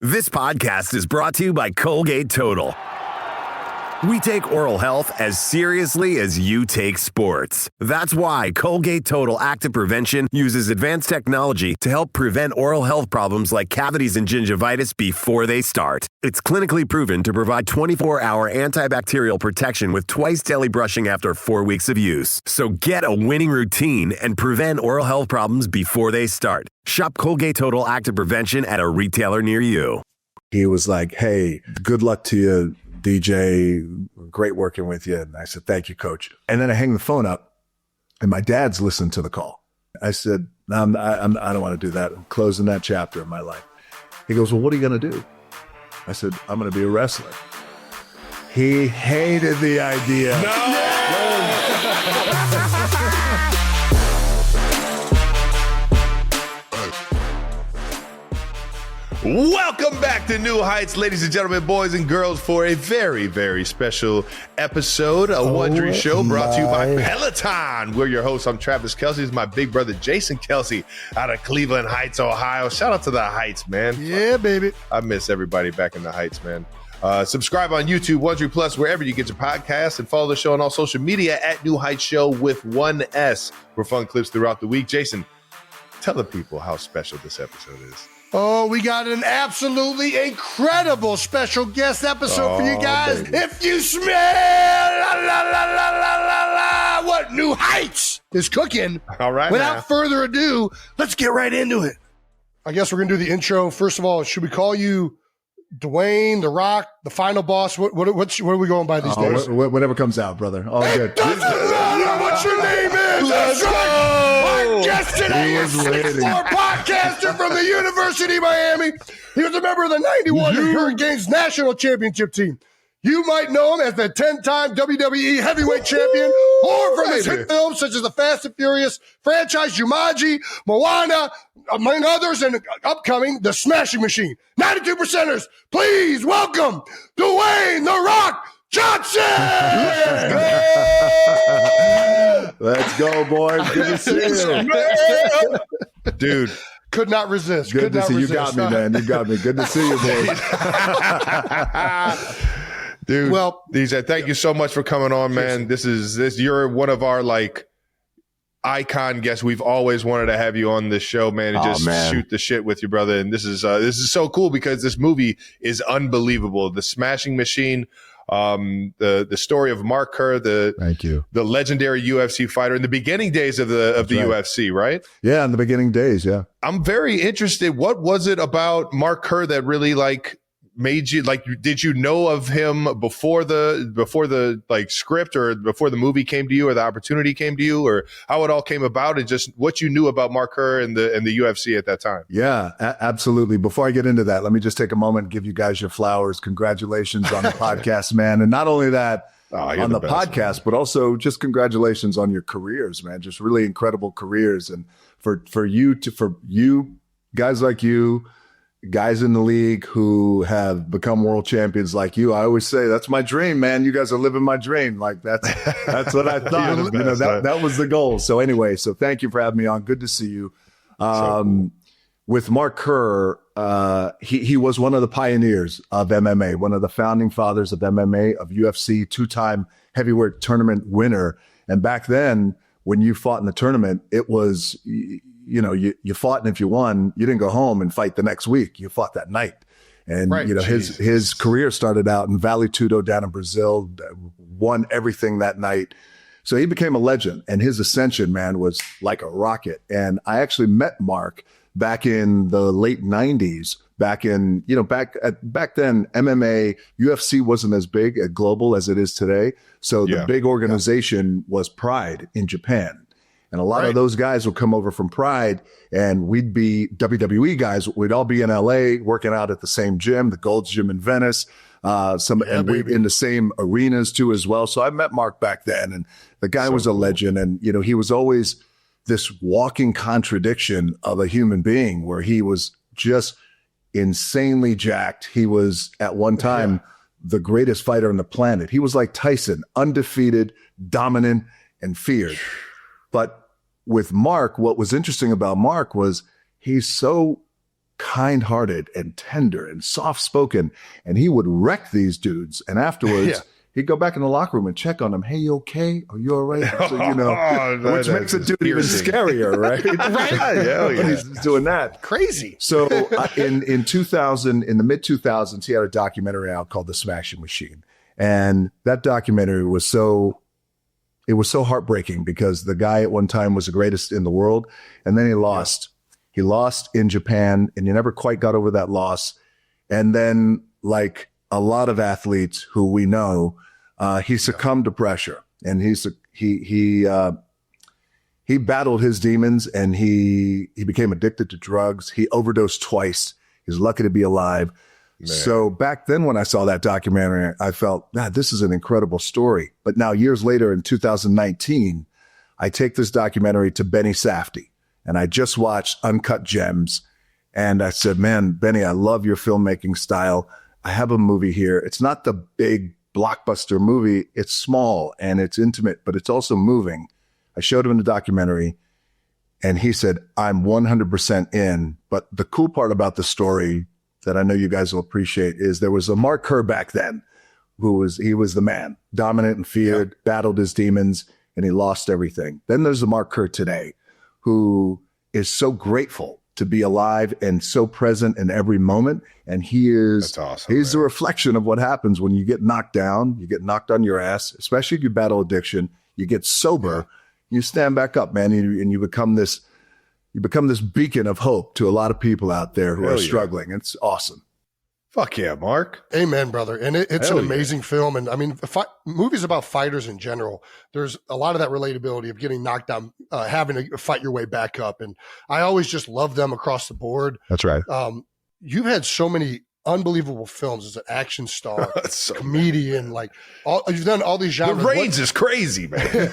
This podcast is brought to you by Colgate Total. We take oral health as seriously as you take sports. That's why Colgate Total Active Prevention uses advanced technology to help prevent oral health problems like cavities and gingivitis before they start. It's clinically proven to provide 24-hour antibacterial protection with twice daily brushing after 4 weeks of use. So get a winning routine and prevent oral health problems before they start. Shop Colgate Total Active Prevention at a retailer near you. He was like, "Hey, good luck to you, DJ, great working with you." And I said, "Thank you, coach." And then I hang the phone up and my dad's listened to the call. I said, I don't want to do that. I'm closing that chapter in my life. He goes, "Well, what are you going to do?" I said, "I'm going to be a wrestler." He hated the idea. Welcome back to New Heights, ladies and gentlemen, boys and girls, for a very, very special episode, a Wondery show brought to you by Peloton. We're your hosts. I'm Travis Kelsey. This is my big brother, Jason Kelsey, out of Cleveland Heights, Ohio. Shout out to the Heights, man. Yeah, baby. I miss everybody back in the Heights, man. Subscribe on YouTube, Wondery Plus, wherever you get your podcasts, and follow the show on all social media at New Heights Show with one S for fun clips throughout the week. Jason, tell the people how special this episode is. Oh, we got an absolutely incredible special guest episode for you guys. Baby. If you smell what New Heights is cooking, All right, without further ado, let's get right into it. I guess we're going to do the intro. First of all, should we call you Dwayne, The Rock, the final boss? What are we going by these days? Whatever comes out, brother. All good. Doesn't matter what your name is. That's right. Our guest today is 6'4" podcaster from the University of Miami. He was a member of the 91 Hurricanes national championship team. You might know him as the 10-time WWE heavyweight champion, or from his hit films such as the Fast and Furious franchise, Jumanji, Moana, among others, and upcoming The Smashing Machine. 92%ers, please welcome Dwayne The Rock Johnson! Let's go, boys. Good to see you. Dude. Could not resist. Good to see you. You got me, man. You got me. Good to see you, boys. Dude, well, DJ, thank you so much for coming on, man. You're one of our icon guests. We've always wanted to have you on this show, man, and shoot the shit with you, brother. And this is so cool because this movie is unbelievable. The Smashing Machine, the story of Mark Kerr, thank you, the legendary UFC fighter in the beginning days of the UFC, right? Yeah, in the beginning days, yeah. I'm very interested. What was it about Mark Kerr that really made you did you know of him before the script or before the movie came to you or the opportunity came to you, or how it all came about, and just what you knew about Mark Kerr and the UFC at that time? Yeah, absolutely. Before I get into that, let me just take a moment and give you guys your flowers. Congratulations on the podcast, man. And not only that, on the best, podcast, man, but also just congratulations on your careers, man. Just really incredible careers. And for you guys like you, guys in the league who have become world champions like you, I always say that's my dream, man. You guys are living my dream. Like that's what I thought. That was the goal. So anyway, so thank you for having me on. Good to see you. Cool. With Mark Kerr, he was one of the pioneers of MMA, one of the founding fathers of MMA, of UFC, 2-time heavyweight tournament winner. And back then, when you fought in the tournament, it was, you fought, and if you won, you didn't go home and fight the next week. You fought that night. And, right. His career started out in Vale Tudo down in Brazil, won everything that night. So he became a legend, and his ascension, man, was like a rocket. And I actually met Mark back in the late 90s. Back then, MMA, UFC wasn't as big at global as it is today. So the big organization was Pride in Japan. And a lot of those guys would come over from Pride, and we'd be WWE guys. We'd all be in LA working out at the same gym, the Gold's Gym in Venice. And we in the same arenas too as well. So I met Mark back then, and the guy was a legend. And, he was always this walking contradiction of a human being, where he was just insanely jacked. He was at one time the greatest fighter on the planet. He was like Tyson, undefeated, dominant, and feared. But with Mark, what was interesting about Mark was he's so kind-hearted and tender and soft-spoken, and he would wreck these dudes. And afterwards, he'd go back in the locker room and check on them. Hey, you okay? Are you all right? So, which makes the dude even scarier, right? Right? When he's doing that. Crazy. So in 2000, in the mid-2000s, he had a documentary out called The Smashing Machine. And that documentary was so heartbreaking because the guy at one time was the greatest in the world, and then he lost. He lost in Japan, and he never quite got over that loss. And then, like a lot of athletes who we know, he succumbed to pressure, and he battled his demons, and he became addicted to drugs. He overdosed twice. He's lucky to be alive. Man. So back then when I saw that documentary, I felt, this is an incredible story. But now years later in 2019, I take this documentary to Benny Safdie, and I just watched Uncut Gems. And I said, man, Benny, I love your filmmaking style. I have a movie here. It's not the big blockbuster movie. It's small and it's intimate, but it's also moving. I showed him the documentary, and he said, I'm 100% in. But the cool part about the story that I know you guys will appreciate is there was a Mark Kerr back then he was the man, dominant and feared, battled his demons, and he lost everything. Then there's the Mark Kerr today who is so grateful to be alive and so present in every moment. And he's the reflection of what happens when you get knocked down, you get knocked on your ass, especially if you battle addiction, you get sober, you stand back up, man, and you become this beacon of hope to a lot of people out there who are struggling. It's awesome. Fuck yeah, Mark. Amen, brother. And it's an amazing film. And I mean, movies about fighters in general, there's a lot of that relatability of getting knocked down, having to fight your way back up. And I always just love them across the board. That's right. You've had so many unbelievable films as an action star, comedian, you've done all these genres. The range is crazy, man.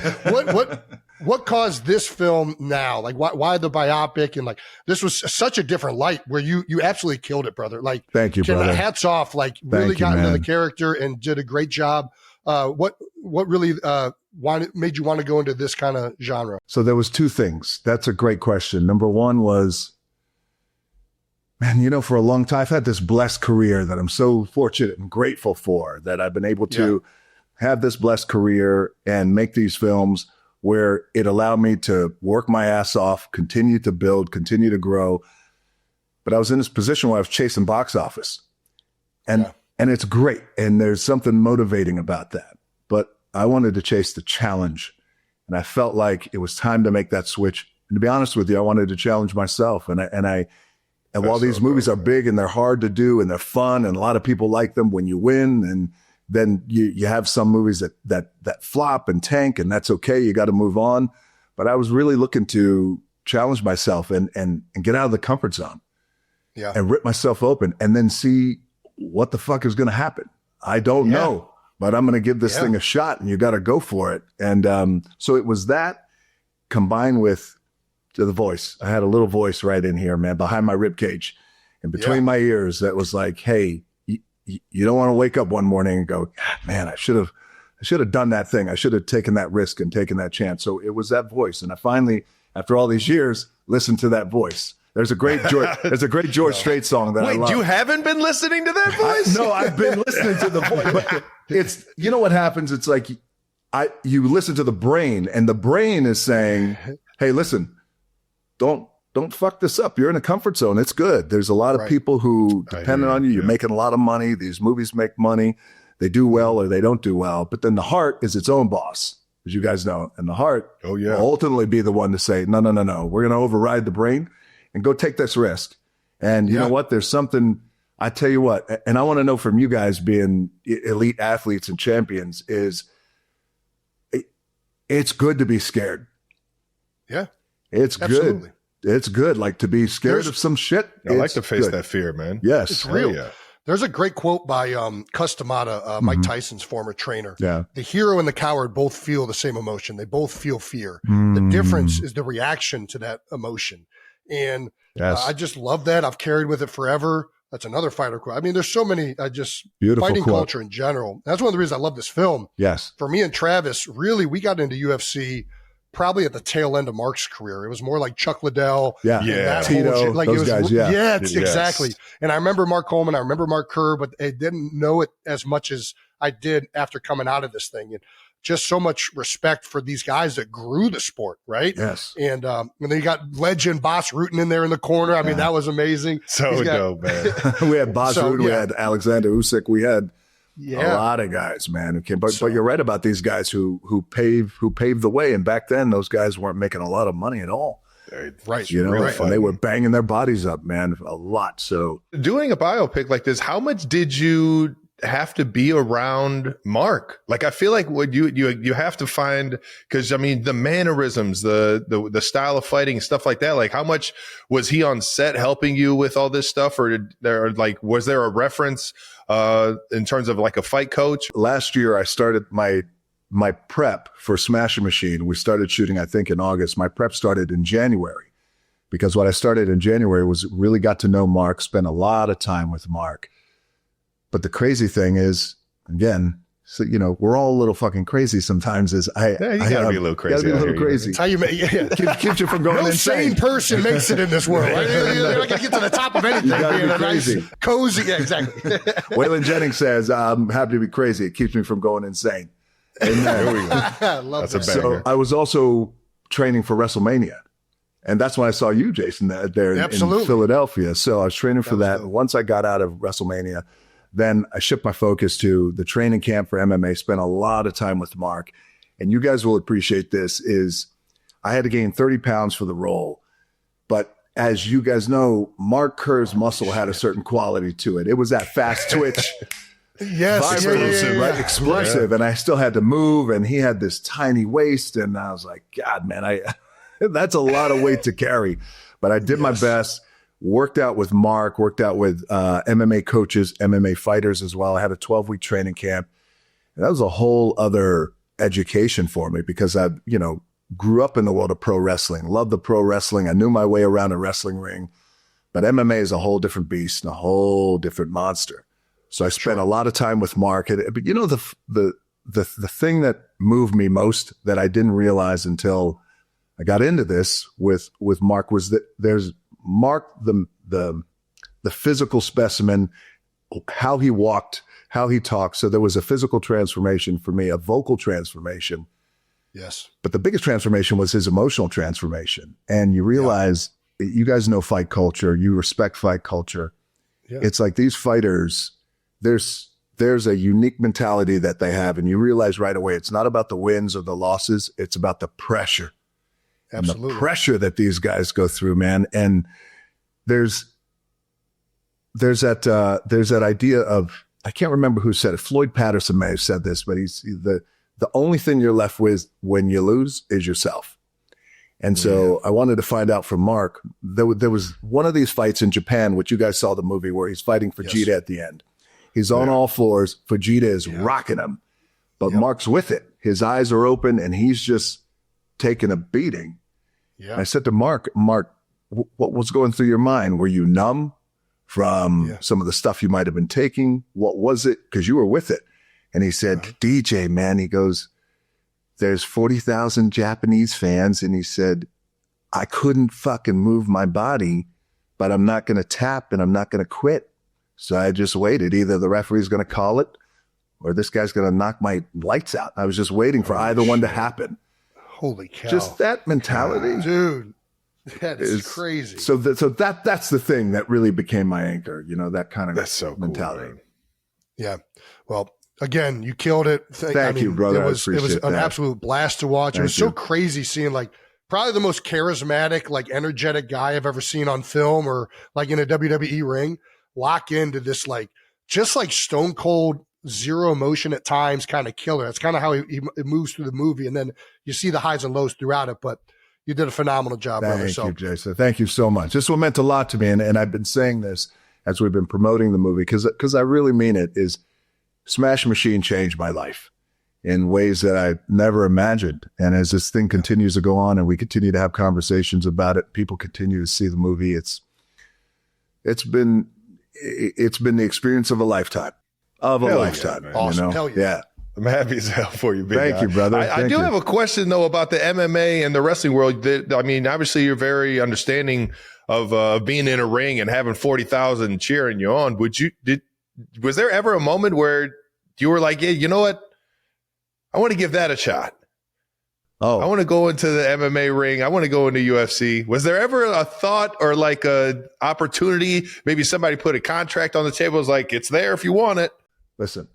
What caused this film now? Like why the biopic? And this was such a different light where you absolutely killed it, brother. Thank you, brother. Hats off. Really got into the character and did a great job. What really made you want to go into this kind of genre? So there was two things. That's a great question. Number one was, man, for a long time, I've had this blessed career that I'm so fortunate and grateful for, that I've been able to have this blessed career and make these films where it allowed me to work my ass off, continue to build, continue to grow. But I was in this position where I was chasing box office. And it's great. And there's something motivating about that. But I wanted to chase the challenge. And I felt like it was time to make that switch. And to be honest with you, I wanted to challenge myself. And while these movies are big and they're hard to do and they're fun and a lot of people like them when you win, and then you have some movies that flop and tank, and that's okay. You got to move on. But I was really looking to challenge myself and get out of the comfort zone and rip myself open and then see what the fuck is going to happen. I don't know, but I'm going to give this thing a shot, and you got to go for it. And so it was that combined with the voice. I had a little voice right in here, man, behind my rib cage and between my ears that was like, hey, you don't want to wake up one morning and go, man, I should have done that thing. I should have taken that risk and taken that chance. So it was that voice. And I finally, after all these years, listened to that voice. There's a great George Strait song that I love. Wait, you haven't been listening to that voice? No, I've been listening to the voice. But it's, what happens? It's like you listen to the brain, and the brain is saying, hey, listen, don't fuck this up. You're in a comfort zone. It's good. There's a lot of people who depend on you. You're making a lot of money. These movies make money. They do well or they don't do well. But then the heart is its own boss, as you guys know. And the heart will ultimately be the one to say, no. We're going to override the brain and go take this risk. And you know what? There's something, I tell you what, and I want to know from you guys being elite athletes and champions is it's good to be scared. Yeah. It's absolutely good. It's good, to be scared of some shit. I like to face that fear, man. Yes. It's real. Yeah. There's a great quote by Customata, Mike Tyson's former trainer. Yeah. The hero and the coward both feel the same emotion. They both feel fear. The difference is the reaction to that emotion. And I just love that. I've carried with it forever. That's another fighter quote. I mean, there's so many, beautiful fighting quote. Culture in general. That's one of the reasons I love this film. Yes. For me and Travis, really, we got into UFC probably at the tail end of Mark's career. It was more like Chuck Liddell. Yeah. Tito, like those guys, exactly. And I remember Mark Coleman. I remember Mark Kerr, but I didn't know it as much as I did after coming out of this thing. And just so much respect for these guys that grew the sport, right? Yes. And then you got legend Boss Rutan in there in the corner. I mean, that was amazing. So dope, man. We had Boss Rutan, we had Alexander Usyk, we had a lot of guys, man, who came. But you're right about these guys who paved the way. And back then, those guys weren't making a lot of money at all. Right. You know, and they were banging their bodies up, man, a lot. So doing a biopic like this, how much did you have to be around Mark? Like, I feel like what you have to find, because I mean, the mannerisms, the style of fighting, stuff like that. Like, how much was he on set helping you with all this stuff, or was there a reference in terms of like a fight coach? Last year, I started my prep for Smash Machine. We started shooting, I think, in August. My prep started in January, because what I started in January was really got to know Mark, spent a lot of time with Mark. But the crazy thing is, again, so, you know, we're all a little fucking crazy sometimes. You gotta be a little crazy. Gotta be a little crazy. That's how you keeps you from going insane. No sane person makes it in this world. You're not gonna get to the top of anything. You gotta be crazy. Nice, cozy. Yeah, exactly. Waylon Jennings says, "I'm happy to be crazy. It keeps me from going insane." Amen. There we go. I love That's that. a banger. So I was also training for WrestleMania. And that's when I saw you, Jason, there in Philadelphia. So I was training for that. Once I got out of WrestleMania, then I shift my focus to the training camp for MMA, spent a lot of time with Mark. And you guys will appreciate this, is I had to gain 30 pounds for the role. But as you guys know, Mark Kerr's muscle had a certain quality to it. It was that fast twitch. Yes, right? Explosive. Yeah. And I still had to move, and he had this tiny waist. And I was like, God, man, that's a lot of weight to carry. But I did my best. Worked out with Mark, worked out with MMA coaches, MMA fighters as well. I had a 12-week training camp. And that was a whole other education for me, because I, grew up in the world of pro wrestling, loved the pro wrestling. I knew my way around a wrestling ring, but MMA is a whole different beast and a whole different monster. So I spent a lot of time with Mark. But the thing that moved me most, that I didn't realize until I got into this with Mark, was that there's Mark, the physical specimen, how he walked, how he talked. So there was a physical transformation for me, a vocal transformation. Yes. But the biggest transformation was his emotional transformation. And you realize, you guys know fight culture, you respect fight culture. Yeah. It's like these fighters, there's a unique mentality that they have. And you realize right away, it's not about the wins or the losses. It's about the pressure. Absolutely. And the pressure that these guys go through, man. And there's that idea of, I can't remember who said it. Floyd Patterson may have said this, but he's the only thing you're left with when you lose is yourself. And so I wanted to find out from Mark, there was one of these fights in Japan, which you guys saw the movie, where he's fighting Vegeta at the end. He's on all fours. Vegeta is rocking him, but Mark's with it. His eyes are open and he's just taking a beating. Yeah. I said to Mark, what was going through your mind? Were you numb from some of the stuff you might have been taking? What was it? Because you were with it. And he said, DJ, man, he goes, there's 40,000 Japanese fans. And he said, I couldn't fucking move my body, but I'm not going to tap and I'm not going to quit. So I just waited. Either the referee's going to call it or this guy's going to knock my lights out. I was just waiting for either one to happen. Holy cow. Just that mentality. Dude, that is crazy. So that's the thing that really became my anchor, that kind of mentality. Cool, yeah. Well, again, you killed it. Thank you, brother. It was an absolute blast to watch. It was so crazy seeing probably the most charismatic, energetic guy I've ever seen on film or in a WWE ring lock into this just stone cold, zero emotion at times kind of killer. That's kind of how he moves through the movie. And then you see the highs and lows throughout it, but you did a phenomenal job, brother. Thank you, Jason. Thank you so much. This one meant a lot to me. And I've been saying this as we've been promoting the movie, because I really mean it, is Smash Machine changed my life in ways that I never imagined. And as this thing continues to go on and we continue to have conversations about it, people continue to see the movie. It's been the experience of a lifetime. Of a lifetime. Awesome. Hell yeah. I'm happy as hell for you, big Thank guy. you, brother. I do have a question, though, about the MMA and the wrestling world. I mean, obviously, you're very understanding of being in a ring and having 40,000 cheering you on. Was there ever a moment where you were like, yeah, you know what? I want to give that a shot. Oh, I want to go into the MMA ring. I want to go into UFC. Was there ever a thought or like a opportunity? Maybe somebody put a contract on the table. It was like, it's there if you want it. listen,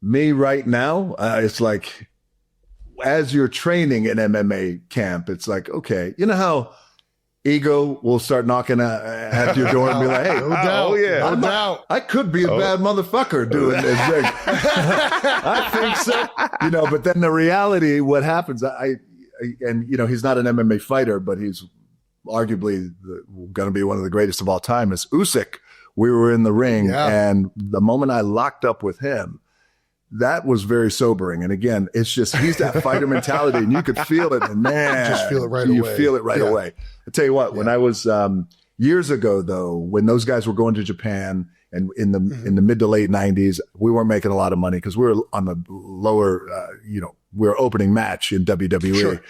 me right now, it's like, as you're training in MMA camp, it's like, okay, you know how ego will start knocking at your door and be like, hey, No doubt. Oh, yeah. No doubt. I could be a bad motherfucker doing this thing. I think so. But then the reality, what happens, he's not an MMA fighter, but he's arguably going to be one of the greatest of all time, is Usyk. We were in the ring, and the moment I locked up with him, that was very sobering. And again, it's just, he's that fighter mentality, and you could feel it. And man, You just feel it right you away. feel it right away. I tell you what, when I was years ago, though, when those guys were going to Japan, and in the mid to late 90s, we weren't making a lot of money because we were on the lower, we were opening match in WWE. Sure.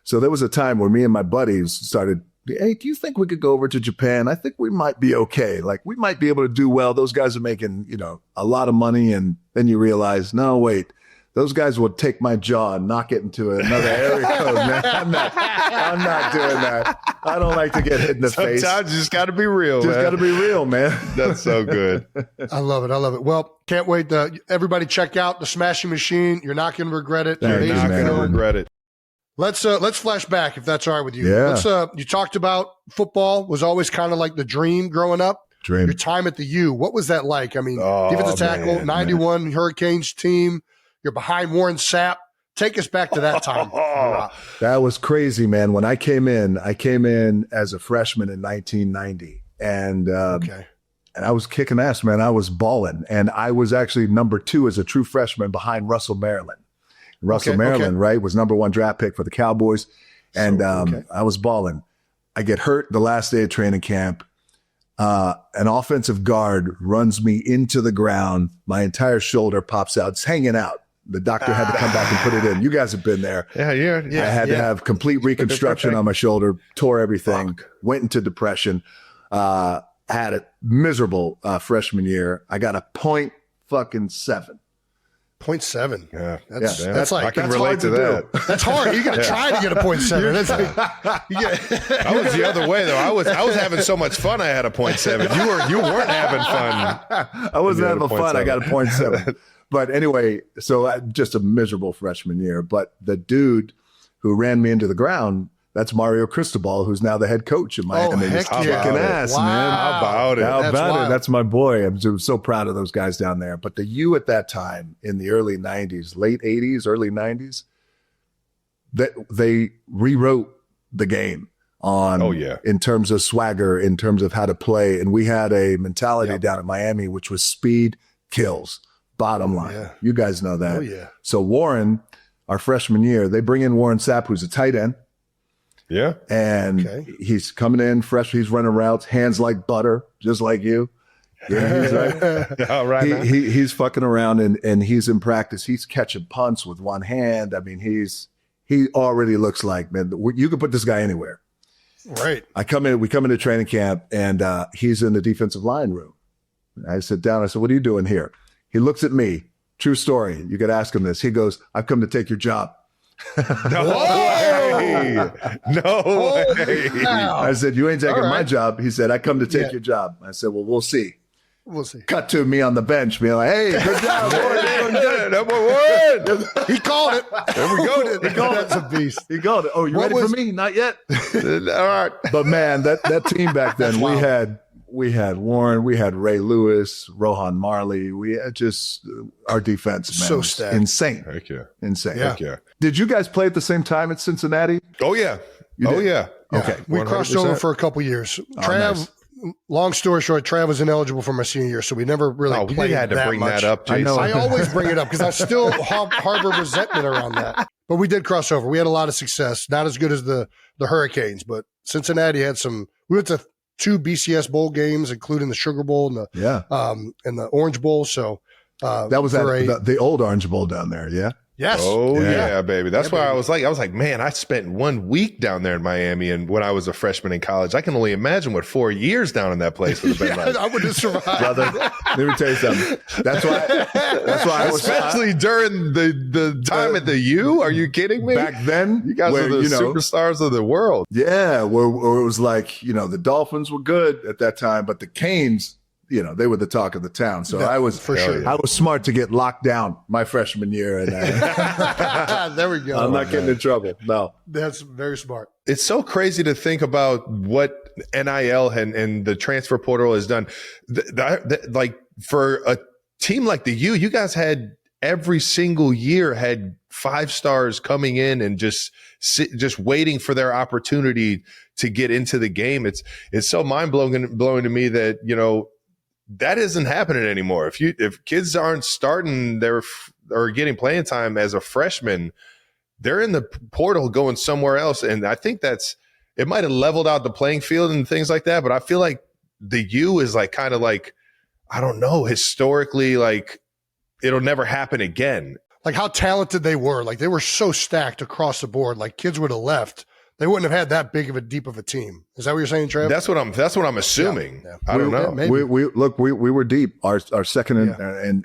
So there was a time where me and my buddies started, hey, do you think we could go over to Japan? I think we might be okay. Like, we might be able to do well. Those guys are making, a lot of money. And then you realize, no, wait, those guys will take my jaw and knock it into another area code, man. I'm not doing that. I don't like to get hit in the face. Sometimes you just got to be real, Just got to be real, man. That's so good. I love it. I love it. Well, can't wait. Everybody check out the Smashing Machine. You're not going to regret it. Thank you, You're not man. going to regret it. Let's flash back, if that's all right with you. Yeah. You talked about football was always kind of like the dream growing up. Dream. Your time at the U, what was that like? I mean, Oh, defensive tackle, man, 91 Hurricanes team. You're behind Warren Sapp. Take us back to that time. That was crazy, man. When I came in as a freshman in 1990, and and I was kicking ass, man. I was balling, and I was actually number 2 as a true freshman behind Russell Maryland. Maryland, right, was number 1 draft pick for the Cowboys, and I was balling. I get hurt the last day of training camp. An offensive guard runs me into the ground. My entire shoulder pops out. It's hanging out. The doctor had to come back and put it in. You guys have been there. Yeah. I had to have complete reconstruction on my shoulder, tore everything, went into depression, had a miserable freshman year. I got a .7. 0.7. Yeah. That's like, I can that's relate hard to to that. that's hard. You're going to try to get a 0.7. That's like, I was the other way though. I was having so much fun. I had a 0.7. You weren't having fun. I wasn't You had a having fun. I 0.7. got a 0.7. But anyway, so just a miserable freshman year. But the dude who ran me into the ground, that's Mario Cristobal, who's now the head coach in Miami. heck He's yeah. kicking ass, Wow. man. How about it? How That's about it? wild. That's my boy. I'm so proud of those guys down there. But the U at that time in the early 90s, late 80s, early 90s, that they rewrote the game on in terms of swagger, in terms of how to play. And we had a mentality down at Miami, which was speed kills. Bottom line. Yeah. You guys know that. Oh, yeah. So Warren, our freshman year, they bring in Warren Sapp, who's a tight end. Yeah. And he's coming in fresh. He's running routes, hands like butter, just like you. Yeah, he's like, All right. he's fucking around and he's in practice. He's catching punts with one hand. I mean, he already looks like, man, you could put this guy anywhere. right. We come into training camp and he's in the defensive line room. I sit down. I said, what are you doing here? He looks at me. True story. You could ask him this. He goes, I've come to take your job. No way. No way. I said, you ain't taking All my right. job. He said, I come to take your job. I said, well, we'll see. We'll see. Cut to me on the bench being like, hey, good job, boy. You're doing good. Number 1. He called it. There we go. He called That's it. a beast. He called it. Oh, you What ready was- for me? Not yet. All right. But man, that team back then, we had Warren, we had Ray Lewis, Rohan Marley. We had just our defense, man, So was stacked. insane. Heck yeah. Insane. Yeah. Heck yeah. Did you guys play at the same time at Cincinnati? Oh yeah. You Oh did? yeah. Okay. We crossed over for a couple years. Trav, nice. long story short, Trav was ineligible for my senior year, so we never really We played had to that bring much. that up, I Jason. know. I always bring it up because I still harbor resentment around that. But we did cross over. We had a lot of success. Not as good as the Hurricanes, but Cincinnati had some. We went to 2 BCS bowl games, including the Sugar Bowl and the Yeah. Orange Bowl. So That was at the old Orange Bowl down there, yeah? Yes. Oh yeah, baby. That's why I was like, man, I spent 1 week down there in Miami, and when I was a freshman in college, I can only imagine what 4 years down in that place would have been like. I would have survived. Brother, let me tell you something. That's why I was, especially during the time at the U. Are you kidding me? Back then, you guys were the superstars of the world. Yeah, where it was like, the Dolphins were good at that time, but the Canes, they were the talk of the town. So I was I was smart to get locked down my freshman year. And there we go. I'm not getting in trouble. No, that's very smart. It's so crazy to think about what NIL and the transfer portal has done. Like for a team like the U, you guys had every single year had 5 stars coming in and just waiting for their opportunity to get into the game. It's so mind blowing to me that that isn't happening anymore. If kids aren't starting or getting playing time as a freshman, they're in the portal going somewhere else. And I think it might have leveled out the playing field and things like that. But I feel like the U is like kind of like, I don't know, historically, like it'll never happen again. Like how talented they were. Like they were so stacked across the board. Like kids would have left. They wouldn't have had that big of a deep of a team. Is that what you're saying, Trev? That's what I'm assuming. Yeah. I don't know. We were deep. Our second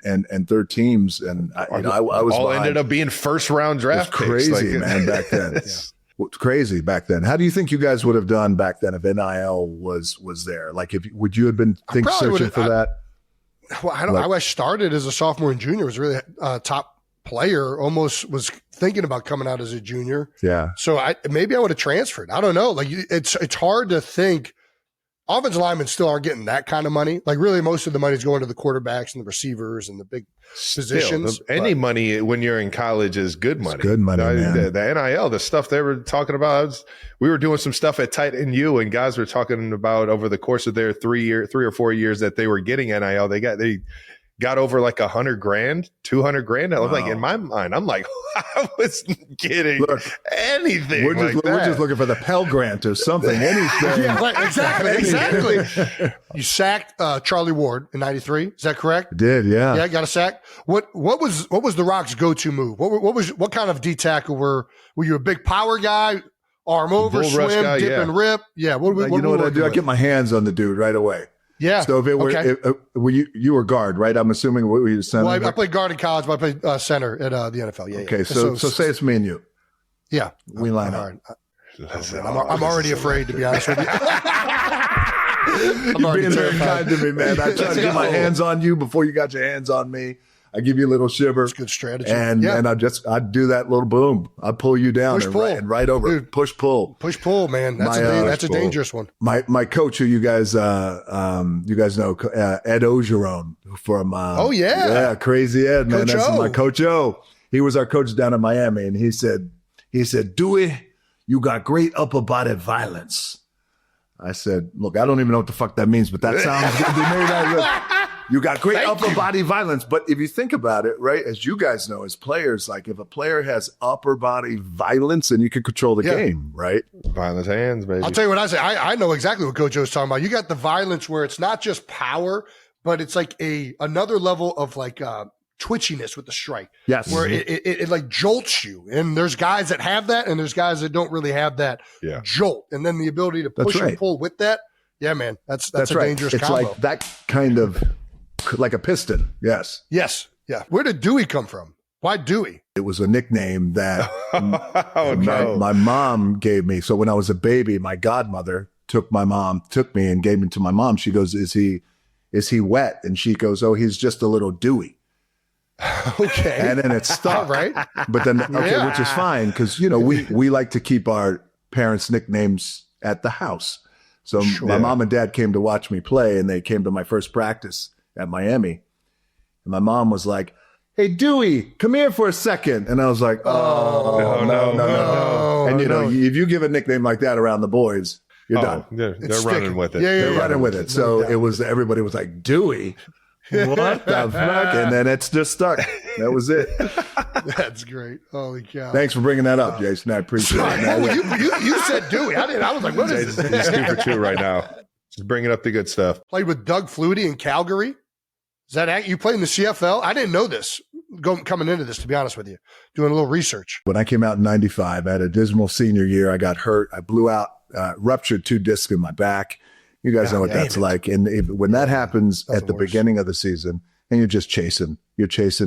and third teams, and I was all behind. ended up being first round draft picks. Crazy, man, back then. Crazy back then. How do you think you guys would have done back then if NIL was there? Like, would you have been searching for that? Well, I don't. I started as a sophomore and junior. Was really top player. Almost was thinking about coming out as a junior. Yeah. So maybe I would have transferred. I don't know. Like it's hard to think. Offensive linemen still aren't getting that kind of money. Like really, most of the money is going to the quarterbacks and the receivers and the big positions. Any money when you're in college is good money. It's good money, man. The NIL, the stuff they were talking about. We were doing some stuff at Tight End U, and guys were talking about over the course of their 3 or 4 years that they were getting NIL. They got over like $100,000, $200,000. I was like, in my mind, I'm like, I was getting anything. We're just looking for the Pell Grant or something. Anything. Yeah, right, exactly. You sacked Charlie Ward in '93. Is that correct? I did, yeah. Yeah, got a sack. What was the Rock's go-to move? What kind of D tackle were you? A big power guy, arm over, swim, dip and rip? Yeah. What I do? I get my hands on the dude right away. Yeah. So if it were, you were guard, right? I'm assuming what were you center? Well, I played guard in college, but I played center at the NFL. Yeah. Okay. So say it's me and you. Yeah. We line up. I'm already afraid, to be honest with you. You're being very kind to me, man. I try to get my hands on you before you got your hands on me. I give you a little shiver. That's good strategy. And I'd do that little boom. I'd pull you down and right over. Dude, push pull, man. That's a dangerous one. My coach, who you guys know, Ed Ogeron from Crazy Ed, man. That's my Coach O. He was our coach down in Miami, and he said, Dewey, you got great upper body violence. I said, look, I don't even know what the fuck that means, but that sounds good to me. You got great upper body violence. But if you think about it, right, as you guys know, as players, like if a player has upper body violence, then you can control the game, right? Violent hands, baby. I'll tell you what I say. I know exactly what Coach O's talking about. You got the violence where it's not just power, but it's like another level of like twitchiness with the strike. Yes. Where it like jolts you. And there's guys that have that, and there's guys that don't really have that jolt. And then the ability to push and pull with that. Yeah, man. That's a dangerous combo. It's like that kind of like a piston. Yes. Yes. Yeah. Where did Dewey come from? Why Dewey? It was a nickname that my mom gave me. So when I was a baby, my godmother took me and gave me to my mom. She goes, is he wet? And she goes, oh, he's just a little Dewey. Okay. And then it stuck. Right. But then, which is fine. Cause we like to keep our parents' nicknames at the house. So my mom and dad came to watch me play, and they came to my first practice at Miami. And my mom was like, hey, Dewey, come here for a second. And I was like, oh, no. And if you give a nickname like that around the boys, you're done. They're running with it. Yeah, they're running with it. So everybody was like, Dewey, what the fuck? And then it's just stuck. That was it. That's great. Holy cow. Than't for bringing that up, Jason. I appreciate it. You said Dewey. I was like, what is this? He's 2 for 2 right now. Just bringing up the good stuff. Played with Doug Flutie in Calgary. Is that you played in the CFL? I didn't know this coming into this, to be honest with you, doing a little research. When I came out in 95, I had a dismal senior year. I got hurt. I blew out, ruptured 2 discs in my back. You guys know what that's like. And when that happens at the beginning of the season, and you're just chasing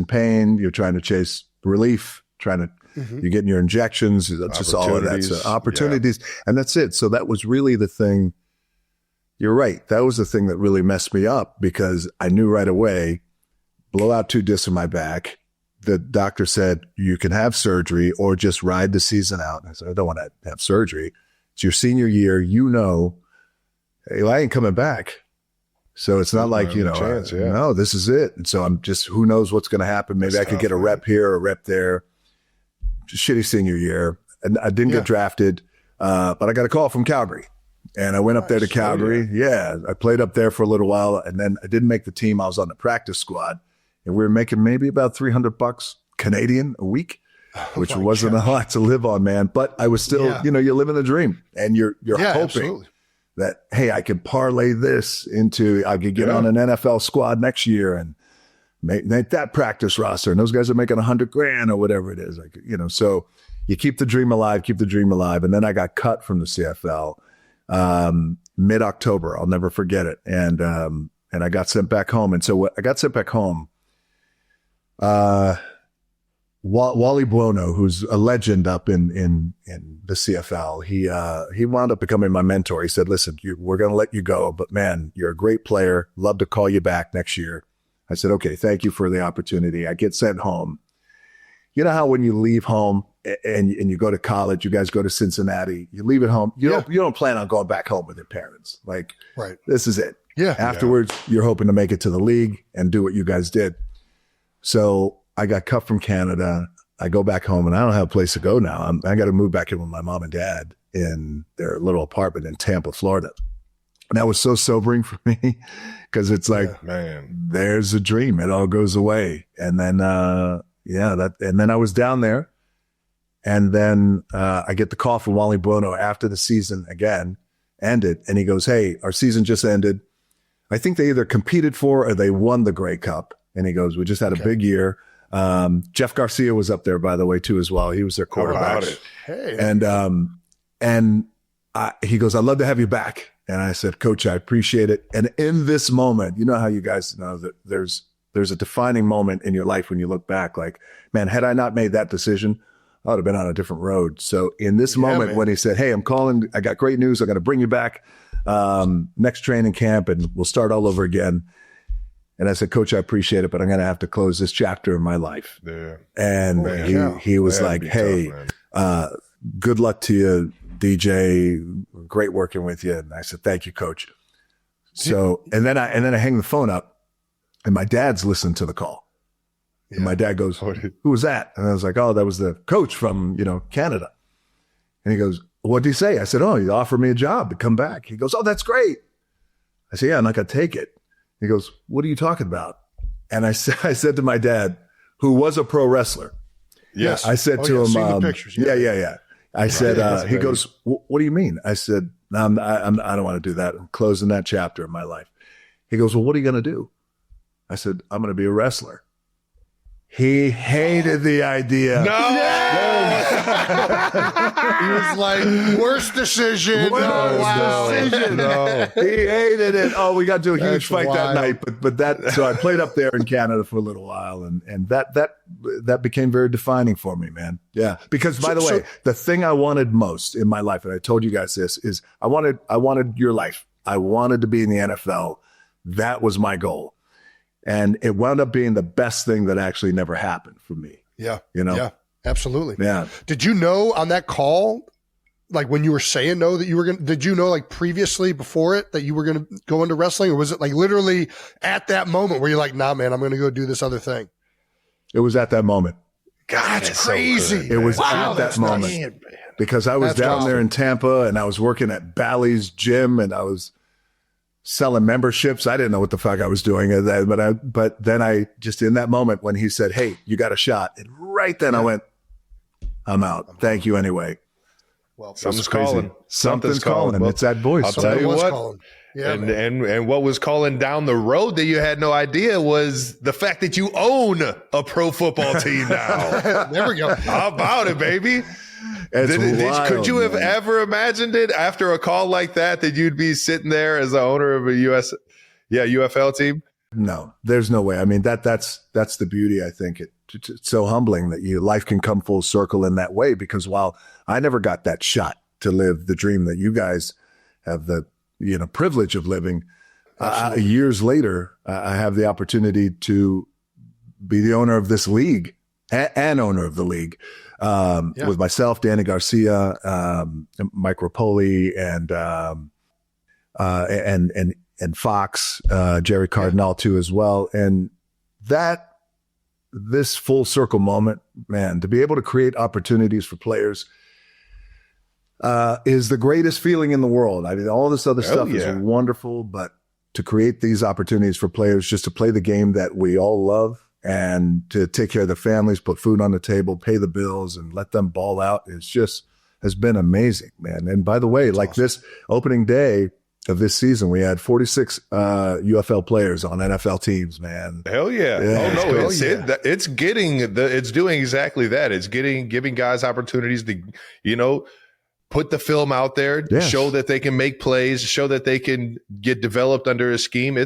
pain, you're trying to chase relief, you're getting your injections, just all of that. So opportunities. Yeah. And that's it. So that was really the thing. You're right. That was the thing that really messed me up, because I knew right away, blow out 2 discs in my back. The doctor said, you can have surgery or just ride the season out. And I said, I don't want to have surgery. It's your senior year. Hey, I ain't coming back. So it's not like, no, this is it. And so I'm just, who knows what's going to happen. Maybe I could get a rep here or a rep there. Just shitty senior year. And I didn't get drafted, but I got a call from Calgary. And I went up there to Calgary. Yeah, I played up there for a little while, and then I didn't make the team. I was on the practice squad, and we were making maybe about $300 Canadian a week, which wasn't a lot to live on, man. But I was still, you're living the dream, and you're hoping that, hey, I could parlay this into, I could get on an NFL squad next year and make that practice roster. And those guys are making $100,000 or whatever it is. Like, so you keep the dream alive. And then I got cut from the CFL. Mid-October, I'll never forget it. And I got sent back home. And so I got sent back home. Wally Buono, who's a legend up in the CFL, he wound up becoming my mentor. He said, listen, we're going to let you go, but man, you're a great player. Love to call you back next year. I said, okay, thank you for the opportunity. I get sent home. You know how when you leave home and you go to college, you guys go to Cincinnati, you leave at home, you don't plan on going back home with your parents. Like, this is it. Yeah. Afterwards, you're hoping to make it to the league and do what you guys did. So I got cut from Canada. I go back home, and I don't have a place to go now. I got to move back in with my mom and dad in their little apartment in Tampa, Florida. And that was so sobering for me, because it's like, there's a dream. It all goes away. And then, and then I was down there, and then I get the call from Wally Buono after the season again ended, and he goes, hey, our season just ended. I think they either competed for or they won the Grey Cup. And he goes, we just had a big year. Jeff Garcia was up there, by the way, too, as well. He was their quarterback. Hey. And he goes, I'd love to have you back. And I said, Coach, I appreciate it. And in this moment, you know how you guys know that there's a defining moment in your life when you look back, like, man, had I not made that decision, I would have been on a different road. So in this moment, when he said, hey, I'm calling, I got great news. I'm going to bring you back next training camp, and we'll start all over again. And I said, Coach, I appreciate it, but I'm going to have to close this chapter in my life. Yeah. And he was like, hey, good luck to you, DJ. Great working with you. And I said, thank you, Coach. So, and then I hang the phone up, and my dad's listened to the call. Yeah. And my dad goes, who was that? And I was like, oh, that was the coach from, Canada. And he goes, what did he say? I said, oh, he offered me a job to come back. He goes, oh, that's great. I said, yeah, I'm not going to take it. He goes, what are you talking about? And I said to my dad, who was a pro wrestler. Yes. I said to him, seen the pictures. Yeah. I said, he goes, what do you mean? I said, I don't want to do that. I'm closing that chapter in my life. He goes, well, what are you going to do? I said, I'm going to be a wrestler. He hated the idea. No. He was like, worst decision. No. He hated it. Oh, we got to a huge fight that night. But so I played up there in Canada for a little while, and that became very defining for me, man. Yeah. Because by the way, the thing I wanted most in my life, and I told you guys this, is I wanted your life. I wanted to be in the NFL. That was my goal. And it wound up being the best thing that actually never happened for me. Yeah. Yeah, absolutely. Yeah. Did you know on that call, like when you were saying no, that you were going to, did you know like previously before it that you were going to go into wrestling? Or was it like literally at that moment where you're like, nah, man, I'm going to go do this other thing? It was at that moment. God, that's crazy. So it was at that moment. Because I was down there in Tampa, and I was working at Bally's gym, and I was selling memberships. I didn't know what the fuck I was doing. But then I just, in that moment when he said, hey, you got a shot. And right then I went, I'm out. Thank you anyway. Well, something's calling. Something's calling. Well, it's that voice. I'll tell you what. Yeah, and what was calling down the road that you had no idea was the fact that you own a pro football team now. There we go. How about it, baby? Could you have ever imagined it after a call like that you'd be sitting there as the owner of a UFL team? No, there's no way. I mean, that's the beauty. I think it's so humbling that life can come full circle in that way, because while I never got that shot to live the dream that you guys have the privilege of living, years later, I have the opportunity to be the owner of this league and owner of the league, with myself, Danny Garcia, Mike Rapoli, and Fox, Jerry Cardinal too as well. And this full circle moment, man, to be able to create opportunities for players is the greatest feeling in the world. I mean, all this other stuff is wonderful, but to create these opportunities for players just to play the game that we all love and to take care of their families, put food on the table, pay the bills, and let them ball out has been amazing, man. And by the way, That's awesome. This opening day of this season, we had 46 UFL players on NFL teams, man. Hell yeah. It's doing exactly that. It's giving guys opportunities to, put the film out there, show that they can make plays, show that they can get developed under a scheme.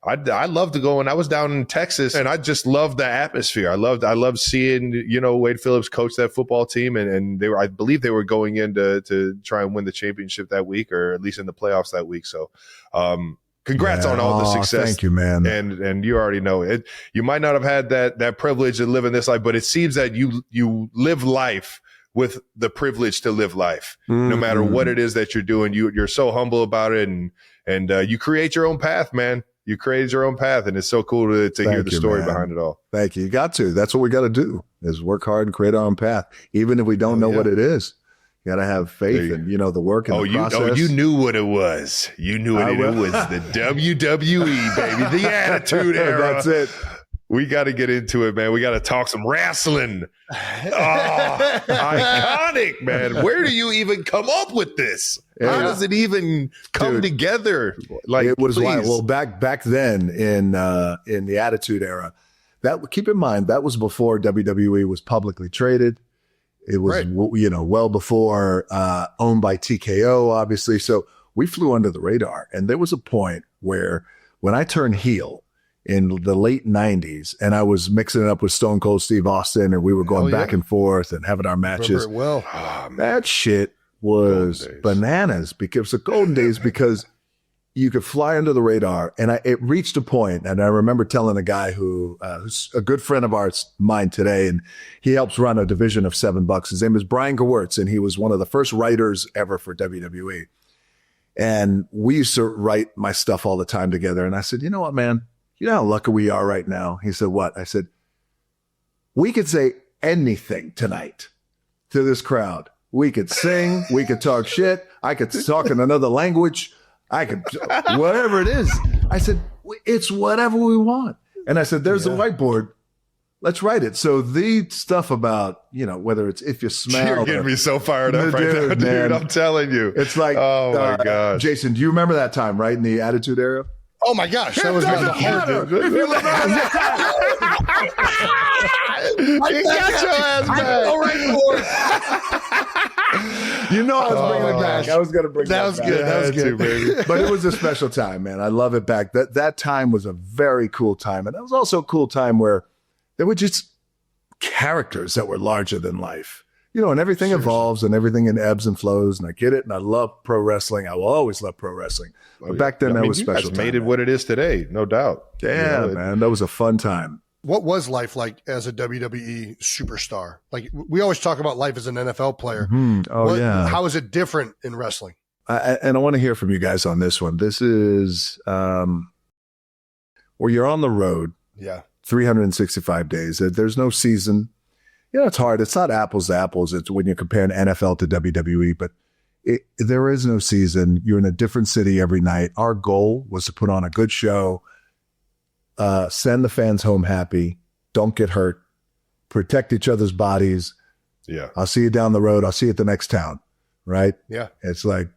I love to go, and I was down in Texas, and I just loved the atmosphere. I loved seeing, Wade Phillips coach that football team, and I believe they were going in to try and win the championship that week, or at least in the playoffs that week. So, congrats on all the success. Thank you, man. And you already know it. You might not have had that privilege of living this life, but it seems that you live life with the privilege to live life, no matter what it is that you're doing. You're so humble about it, and you create your own path, man. You created your own path, and it's so cool to hear the story behind it all. Thank you. You got to. That's what we got to do, is work hard and create our own path, even if we don't know what it is. You got to have faith in, the work and the process. You knew what it was. You knew it was the WWE, baby, the Attitude Era. That's it. We got to get into it, man. We got to talk some wrestling. Iconic, man. Where do you even come up with this? How does it even come together? It was wild. Well, back then in the Attitude Era, keep in mind that was before WWE was publicly traded. It was well before owned by TKO, obviously. So we flew under the radar, and there was a point where when I turned heel in the late 90s, and I was mixing it up with Stone Cold Steve Austin, and we were going back and forth and having our matches. That shit was bananas, because the golden days, because you could fly under the radar. And it reached a point, and I remember telling a guy who's a good friend of mine today, and he helps run a division of $7. His name is Brian Gewirtz, and he was one of the first writers ever for WWE. And we used to write my stuff all the time together. And I said, you know what, man? You know how lucky we are right now? He said, what? I said, we could say anything tonight to this crowd. We could sing. We could talk shit. I could talk in another language. I could, whatever it is. I said, it's whatever we want. And I said, there's the whiteboard. Let's write it. So the stuff about, whether it's if you smell. You're getting me so fired up right now, dude. Man, I'm telling you. It's like, oh my gosh. Jason, do you remember that time, right? In the Attitude Era? Oh my gosh, that was the hard. I got your ass back. All right, Lord. I was bringing it back. I was going to bring that back. That was good, baby. But it was a special time, man. I love it back. That time was a very cool time, and that was also a cool time where there were just characters that were larger than life. And everything evolves and everything ebbs and flows, and I get it, and I love pro wrestling. I will always love pro wrestling. But back then, that was special. Made it what it is today, no doubt. Yeah, man, that was a fun time. What was life like as a WWE superstar? Like, we always talk about life as an NFL player. Mm-hmm. How is it different in wrestling? And I want to hear from you guys on this one. This is where you're on the road. 365 days. There's no season. It's hard. It's not apples to apples. It's when you're comparing NFL to WWE, but there is no season. You're in a different city every night. Our goal was to put on a good show, send the fans home happy, don't get hurt, protect each other's bodies. Yeah. I'll see you down the road. I'll see you at the next town. Right? Yeah. It's like,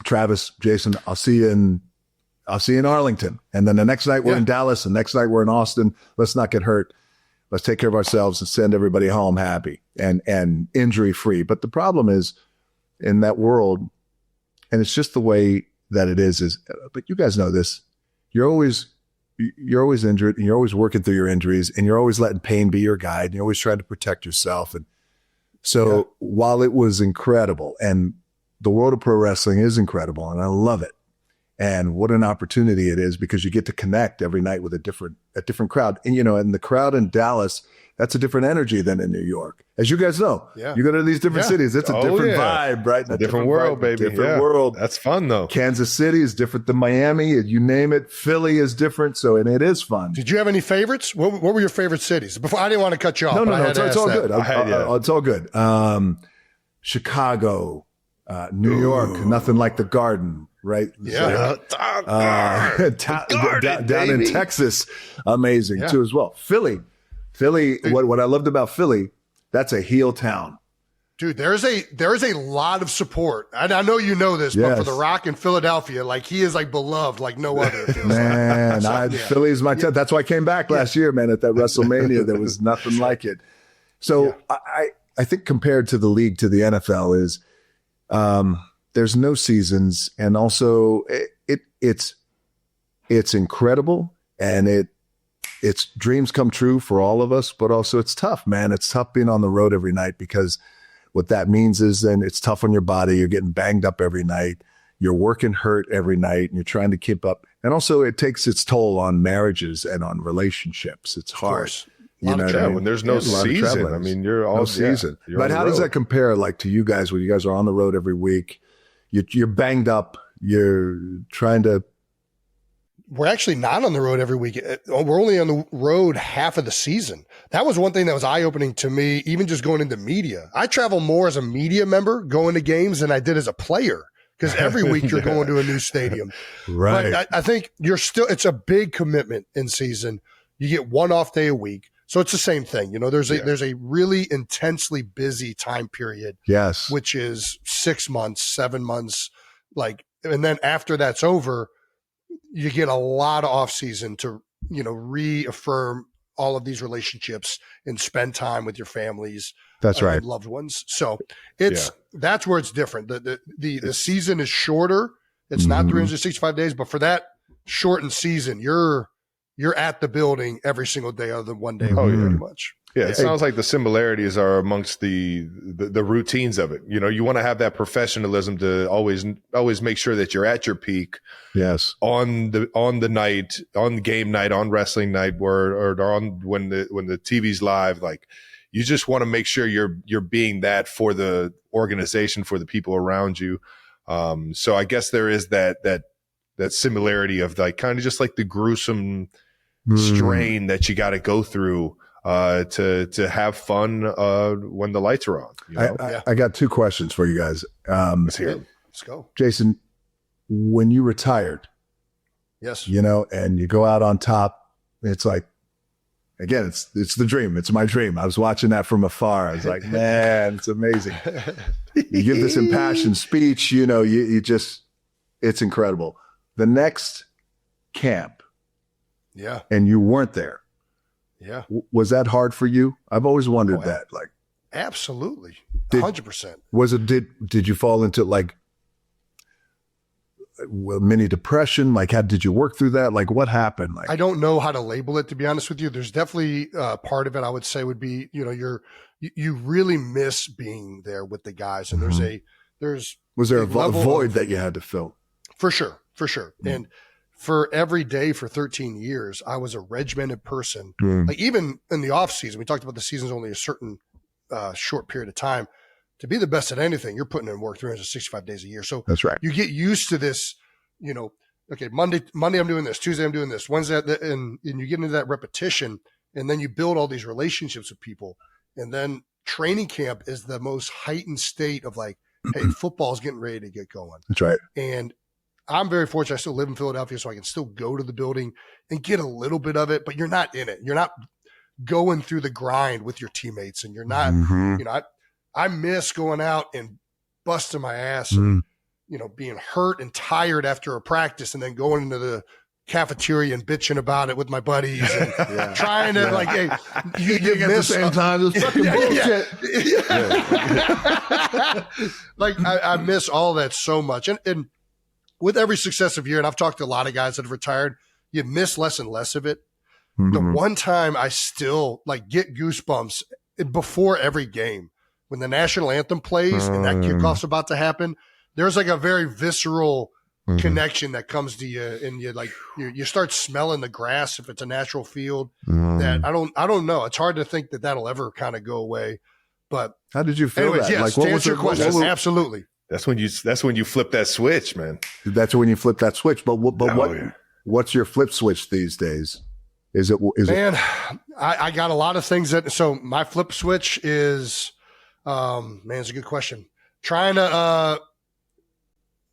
Travis, Jason, I'll see you in I'll see you in Arlington. And then the next night we're in Dallas. The next night we're in Austin. Let's not get hurt. Let's take care of ourselves and send everybody home happy and injury free. But the problem is in that world, and it's just the way that it is, but you guys know this. You're always injured and you're always working through your injuries and you're always letting pain be your guide and you're always trying to protect yourself. And so while it was incredible and the world of pro wrestling is incredible and I love it, and what an opportunity it is because you get to connect every night with a different crowd. And, and the crowd in Dallas, that's a different energy than in New York. As you guys know, you go to these different cities, it's a different vibe, right? A different world, baby. Different world. That's fun, though. Kansas City is different than Miami. You name it. Philly is different. So, and it is fun. Did you have any favorites? What were your favorite cities? Before, I didn't want to cut you off. No, it's all good. It's all good. Chicago, New York, nothing like the Garden. Right. Yeah. Down in Texas. Amazing too as well. Philly. What I loved about Philly, that's a heel town. Dude, there is a lot of support. I know you know this, but for The Rock in Philadelphia, like he is like beloved like no other. Man, Philly's my town. That's why I came back last year, man, at that WrestleMania. There was nothing like it. So I think compared to the league, to the NFL is, there's no seasons, and also it's incredible, and it's dreams come true for all of us, but also it's tough, man. It's tough being on the road every night because what that means is then it's tough on your body. You're getting banged up every night. You're working hurt every night, and you're trying to keep up. And also it takes its toll on marriages and on relationships. It's hard. When there's no season. I mean, you're all season. You're but how does that compare like to you guys when you guys are on the road every week? You're banged up. You're trying to. We're actually not on the road every week. We're only on the road half of the season. That was one thing that was eye-opening to me, even just going into media. I travel more as a media member going to games than I did as a player because every week you're going to a new stadium. Right. But I think it's a big commitment in season. You get one off day a week. So it's the same thing. There's a really intensely busy time period. Yes. Which is 6 months, 7 months. And then after that's over, you get a lot of off season to, reaffirm all of these relationships and spend time with your families. That's right. Loved ones. So that's where it's different. The season is shorter. It's not 365 days, but for that shortened season, you're at the building every single day other than one day pretty much. Yeah, it sounds like the similarities are amongst the routines of it. You want to have that professionalism to always make sure that you're at your peak. Yes. On the night, on game night, on wrestling night, or on when the TV's live, like you just want to make sure you're being that for the organization, for the people around you. So I guess there is that similarity of like kind of just like the gruesome strain that you got to go through to have fun when the lights are on. I got two questions for you guys. Let's hear them. Let's go. Jason, when you retired, yes, and you go out on top, it's like, again, it's the dream. It's my dream. I was watching that from afar. I was like, man, it's amazing. You give this impassioned speech, you just, it's incredible. The next camp, and you weren't there. Yeah. Was that hard for you? I've always wondered that. Like, absolutely. 100%. Was it, did you fall into like mini depression? Like, how did you work through that? Like, what happened? Like, I don't know how to label it, to be honest with you. There's definitely part of it I would say would be, you really miss being there with the guys. And was there a void that you had to fill? For sure. Mm-hmm. And for every day for 13 years, I was a regimented person. Like even in the off season, we talked about the season's only a certain short period of time. To be the best at anything, you're putting in work 365 days a year. So that's right. You get used to this, okay, Monday I'm doing this, Tuesday I'm doing this, Wednesday, and you get into that repetition, and then you build all these relationships with people. And then training camp is the most heightened state of like, hey, football's getting ready to get going. That's right. And I'm very fortunate. I still live in Philadelphia, so I can still go to the building and get a little bit of it, but you're not in it. You're not going through the grind with your teammates, and you're not, I miss going out and busting my ass and being hurt and tired after a practice and then going into the cafeteria and bitching about it with my buddies and trying to hey, you miss at the same time. It's fucking bullshit. Like I miss all that so much. And with every successive year, and I've talked to a lot of guys that have retired, you miss less and less of it. Mm-hmm. The one time I still get goosebumps before every game when the national anthem plays and that kickoff's about to happen, there's a very visceral connection that comes to you, and you start smelling the grass if it's a natural field. That I don't know. It's hard to think that that'll ever kind of go away. But how did you feel? Anyways, that? Yes, to answer your question, absolutely. That's when you flip that switch, man. That's when you flip that switch. But what's your flip switch these days? Is it? I got a lot of things so my flip switch is, it's a good question. Trying to,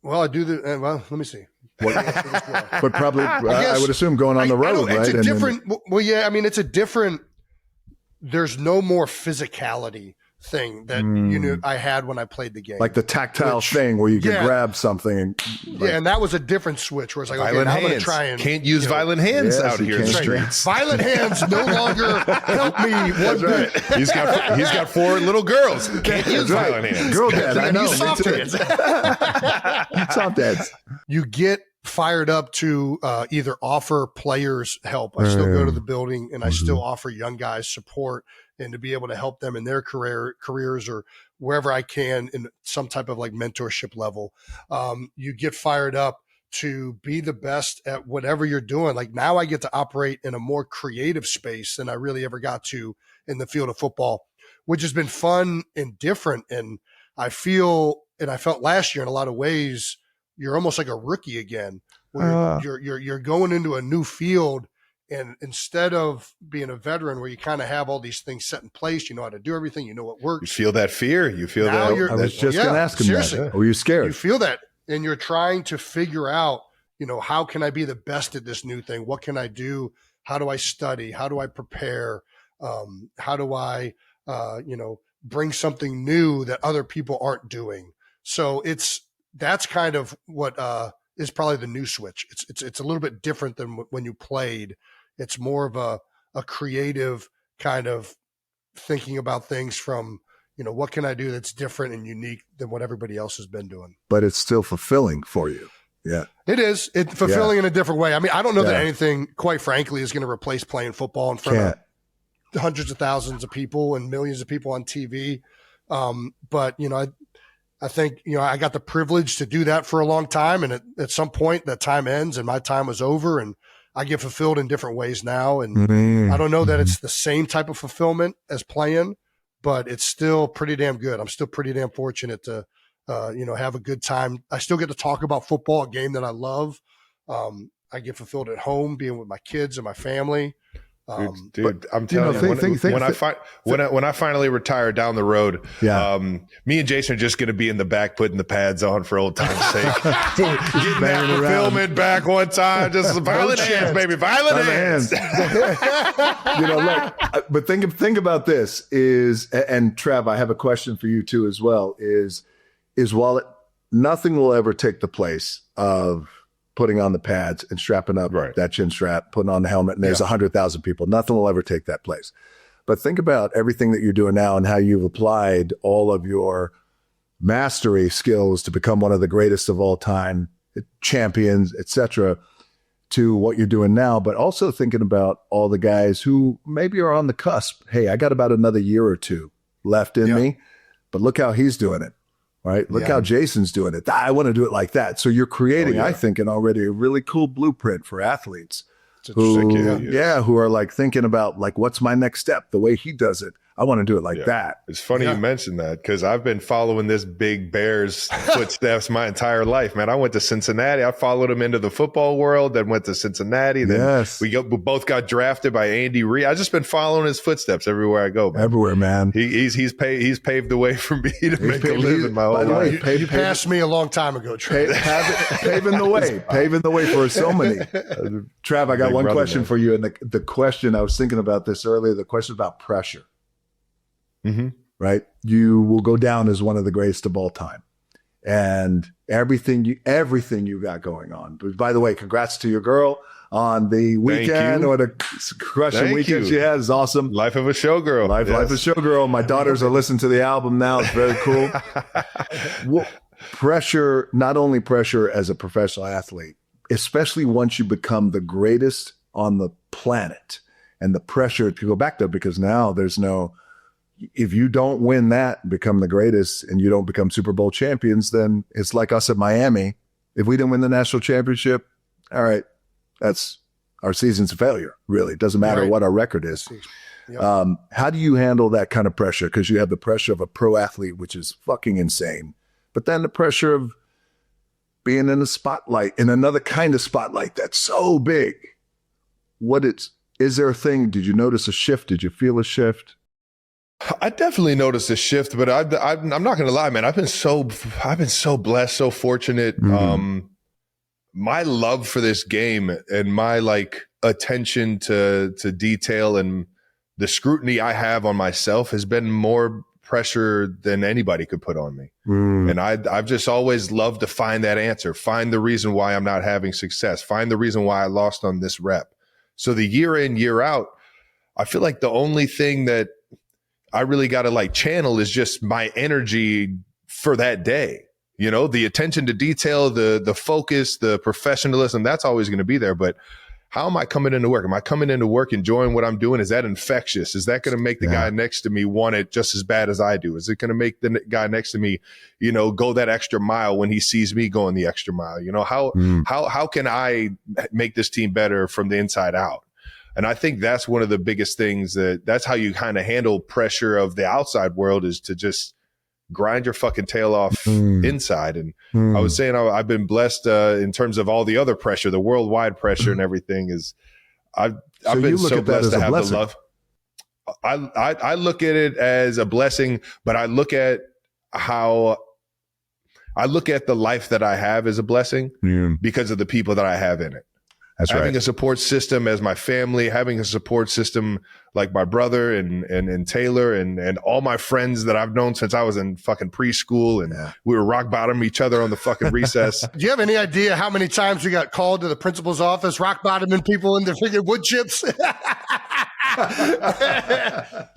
I do let me see. But probably, I would assume going on the road, right? It's a different, it's a different, there's no more physicality thing that I had when I played the game, like the tactile thing where you can grab something and and that was a different switch where it's violent now hands. I'm gonna try and can't use violent hands out here in the streets. Violent hands no longer help me one bit. He's got 4 little girls. Can't use violent hands. Girl dad, I know. Soft hands. Soft hands. You get fired up to either offer players help. I still go to the building and I still offer young guys support and to be able to help them in their careers or wherever I can in some type of mentorship level. You get fired up to be the best at whatever you're doing. Now I get to operate in a more creative space than I really ever got to in the field of football, which has been fun and different. And I felt last year in a lot of ways, you're almost like a rookie again, where you're going into a new field. And instead of being a veteran where you kind of have all these things set in place, you know how to do everything, you know what works. You feel that fear. You feel that. I was just going to ask him seriously. that. Were you scared? You feel that. And you're trying to figure out, how can I be the best at this new thing? What can I do? How do I study? How do I prepare? How do I, bring something new that other people aren't doing? So that's kind of what is probably the new switch. It's a little bit different than when you played. It's more of a creative kind of thinking about things from, what can I do that's different and unique than what everybody else has been doing. But it's still fulfilling for you. Yeah. It is. It's fulfilling in a different way. I don't know that anything, quite frankly, is going to replace playing football in front of hundreds of thousands of people and millions of people on TV. But, I think, I got the privilege to do that for a long time. And at some point that time ends and my time was over and I get fulfilled in different ways now. And I don't know that it's the same type of fulfillment as playing, but it's still pretty damn good. I'm still pretty damn fortunate to, have a good time. I still get to talk about football, a game that I love. I get fulfilled at home, being with my kids and my family. Dude, I'm telling you, when I finally retire down the road, me and Jason are just going to be in the back putting the pads on for old time's sake. Getting that fulfillment back one time, just violent hands, baby, violent hands. Look, but think about this and Trev, I have a question for you too as well. Is while nothing will ever take the place of putting on the pads and strapping up that chin strap, putting on the helmet, and there's 100,000 people. Nothing will ever take that place. But think about everything that you're doing now and how you've applied all of your mastery skills to become one of the greatest of all time, champions, etc., to what you're doing now, but also thinking about all the guys who maybe are on the cusp. Hey, I got about another year or two left in me, but look how he's doing it. Right. Look how Jason's doing it. I want to do it like that. So you're creating, I think, already a really cool blueprint for athletes who are thinking about what's my next step? The way he does it, I want to do it like that. It's funny you mentioned that because I've been following this big Bears footsteps my entire life, man. I went to Cincinnati. I followed him into the football world, then went to Cincinnati. Then we both got drafted by Andy Reid. I've just been following his footsteps everywhere I go, man. Everywhere, man. He's paved the way for me to make a living my whole life. You passed me a long time ago, Trav. Paving the way for so many. Trav, I got one question for you. And the question, I was thinking about this earlier, the question about pressure. Mm-hmm. Right? You will go down as one of the greatest of all time. and everything you got going on. But by the way, congrats to your girl on the weekend or the crushing weekend she had is awesome. Life of a showgirl. Life of a showgirl. My daughters are listening to the album now. It's very cool. Well, pressure, not only pressure as a professional athlete, especially once you become the greatest on the planet, and the pressure to go back there, because now there's no, if you don't win that, become the greatest, and you don't become Super Bowl champions, then it's like us at Miami. If we didn't win the national championship, all right, that's our season's a failure, really. It doesn't matter what our record is. Yep. How do you handle that kind of pressure? Because you have the pressure of a pro athlete, which is fucking insane. But then the pressure of being in the spotlight, in another kind of spotlight that's so big. Is there a thing? Did you notice a shift? Did you feel a shift? I definitely noticed a shift, but I'm not going to lie, man. I've been so blessed, so fortunate. Mm-hmm. My love for this game and my attention to detail and the scrutiny I have on myself has been more pressure than anybody could put on me. And I've just always loved to find that answer, find the reason why I'm not having success, find the reason why I lost on this rep. So the year in, year out, I feel like the only thing that I really got to channel is just my energy for that day. You know, the attention to detail, the focus, the professionalism, that's always going to be there. But how am I coming into work? Am I coming into work enjoying what I'm doing? Is that infectious? Is that going to make the guy next to me want it just as bad as I do? Is it going to make the guy next to me, go that extra mile when he sees me going the extra mile? How can I make this team better from the inside out? And I think that's one of the biggest things that's how you kind of handle pressure of the outside world, is to just grind your fucking tail off inside. And I was saying, I've been blessed in terms of all the other pressure, the worldwide pressure and everything I've been so blessed to have the love. I look at it as a blessing, but I look at the life that I have as a blessing because of the people that I have in it. That's right. Having a support system as my family, having a support system like my brother and Taylor and all my friends that I've known since I was in fucking preschool, and we were rock bottom each other on the fucking recess. Do you have any idea how many times we got called to the principal's office, rock bottoming people in the freaking wood chips?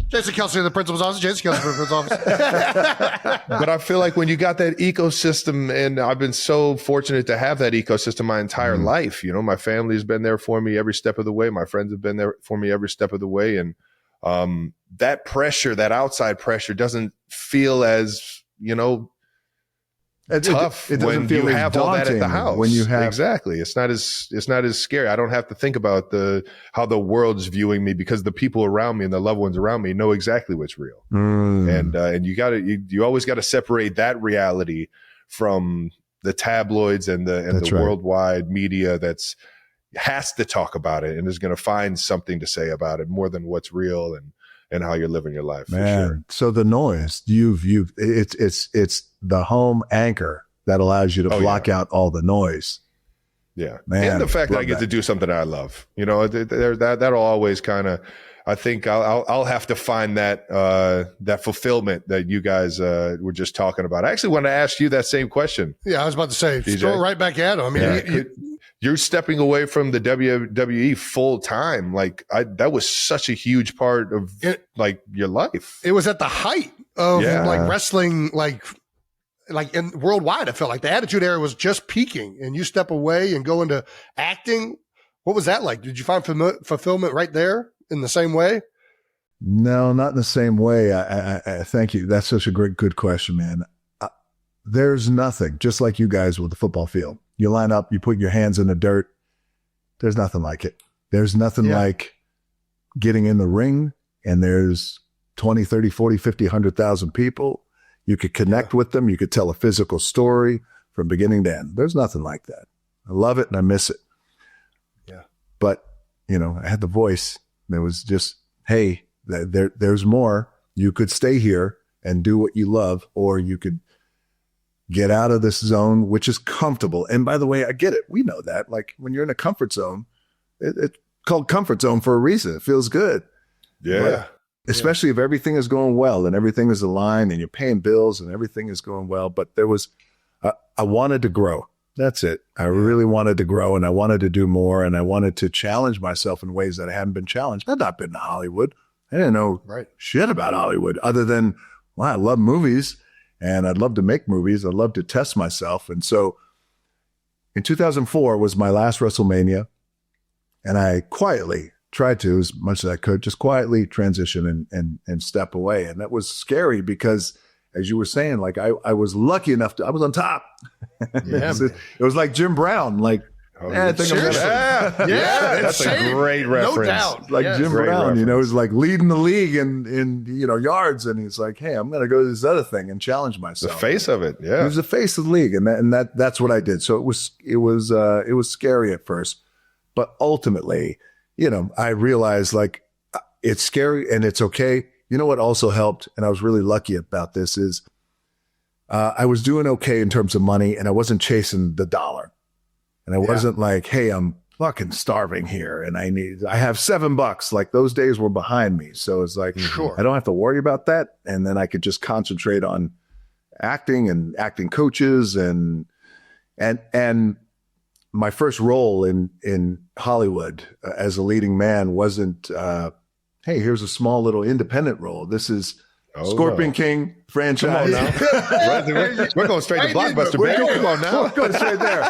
Jason Kelsey in the principal's office. Jason Kelsey in the principal's office. But I feel like when you got that ecosystem, and I've been so fortunate to have that ecosystem my entire life. My family's been there for me every step of the way. My friends have been there for me every step of the way. And that pressure, that outside pressure, doesn't feel as, tough. It doesn't when feel you as have all that at the house. When you have exactly, it's not as scary. I don't have to think about how the world's viewing me, because the people around me and the loved ones around me know exactly what's real. And you always got to separate that reality from the tabloids and the worldwide media has to talk about it and is going to find something to say about it more than what's real and how you're living your life. Man, for sure. So the noise, it's the home anchor that allows you to block out all the noise. Yeah. Man, and the fact that I get to do something that I love, that'll always kind of, I think I'll have to find that fulfillment that you guys were just talking about. I actually want to ask you that same question. Yeah, I was about to say, DJ. Throw it right back at him. I mean, you're stepping away from the WWE full time. That was such a huge part of your life. It was at the height of wrestling, in worldwide. I felt like the Attitude Era was just peaking, and you step away and go into acting. What was that like? Did you find fulfillment right there in the same way? No, not in the same way. I thank you. That's such a good question, man. There's nothing, just like you guys with the football field. You line up, you put your hands in the dirt. There's nothing like it. There's nothing like getting in the ring, and there's 20, 30, 40, 50, 100,000 people. You could connect with them. You could tell a physical story from beginning to end. There's nothing like that. I love it and I miss it. Yeah. But, I had the voice. There was just, hey, there's more. You could stay here and do what you love, or you could get out of this zone, which is comfortable. And by the way, I get it. We know that. When you're in a comfort zone, it's called comfort zone for a reason. It feels good. Yeah. But especially if everything is going well and everything is aligned and you're paying bills and everything is going well. But there was I wanted to grow. That's it. I really wanted to grow, and I wanted to do more, and I wanted to challenge myself in ways that I hadn't been challenged. I'd not been to Hollywood. I didn't know shit about Hollywood other than, well, I love movies and I'd love to make movies. I'd love to test myself. And so in 2004 was my last WrestleMania, and I quietly tried to, as much as I could, just quietly transition and step away. And that was scary because, as you were saying, like I was lucky enough I was on top. It was like Jim Brown, like, I think I'm gonna, that's a great reference. No doubt. Like Jim Brown, reference. you know, he's like leading the league in yards, and he's like, hey, I'm gonna go to this other thing and challenge myself. The face of it, He was the face of the league, and that's what I did. So it was scary at first, but ultimately, you know, I realized like it's scary and it's okay. You know what also helped, and I was really lucky about this, is I was doing okay in terms of money, and I wasn't chasing the dollar. And I wasn't like, hey, I'm fucking starving here and I have $7. Like those days were behind me. So it's like, I don't have to worry about that. And then I could just concentrate on acting and acting coaches and my first role in Hollywood as a leading man wasn't, hey, here's a small little independent role. This is Scorpion King franchise. We're going straight to Blockbuster, baby. Come on now. We're going straight there.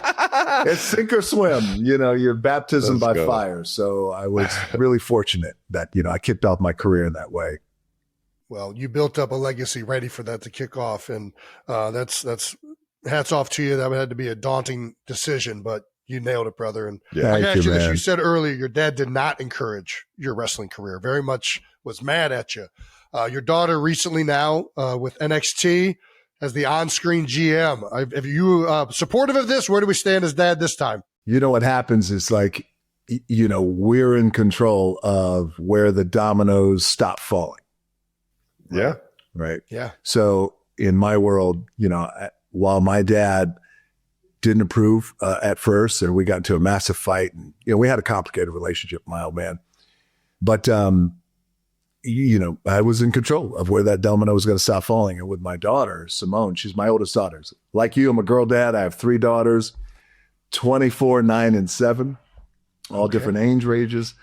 It's sink or swim, you know, your baptism by fire. So I was really fortunate that, you know, I kicked off my career in that way. Well, you built up a legacy ready for that to kick off. And that's hats off to you. That had to be a daunting decision, but you nailed it, brother. And I got you, as you said earlier, your dad did not encourage your wrestling career, very much was mad at you. Your daughter recently now with NXT as the on-screen GM. Are you supportive of this? Where do we stand as dad this time? You know, what happens is like, you know, we're in control of where the dominoes stop falling. Yeah. Right. Yeah. So in my world, you know, while my dad didn't approve at first, and we got into a massive fight, and, you know, we had a complicated relationship, my old man. But, you know, I was in control of where that domino was going to stop falling. And with my daughter, Simone, she's my oldest daughter. Like you, I'm a girl dad. I have 3 daughters, 24, 9, and 7, all different age ranges.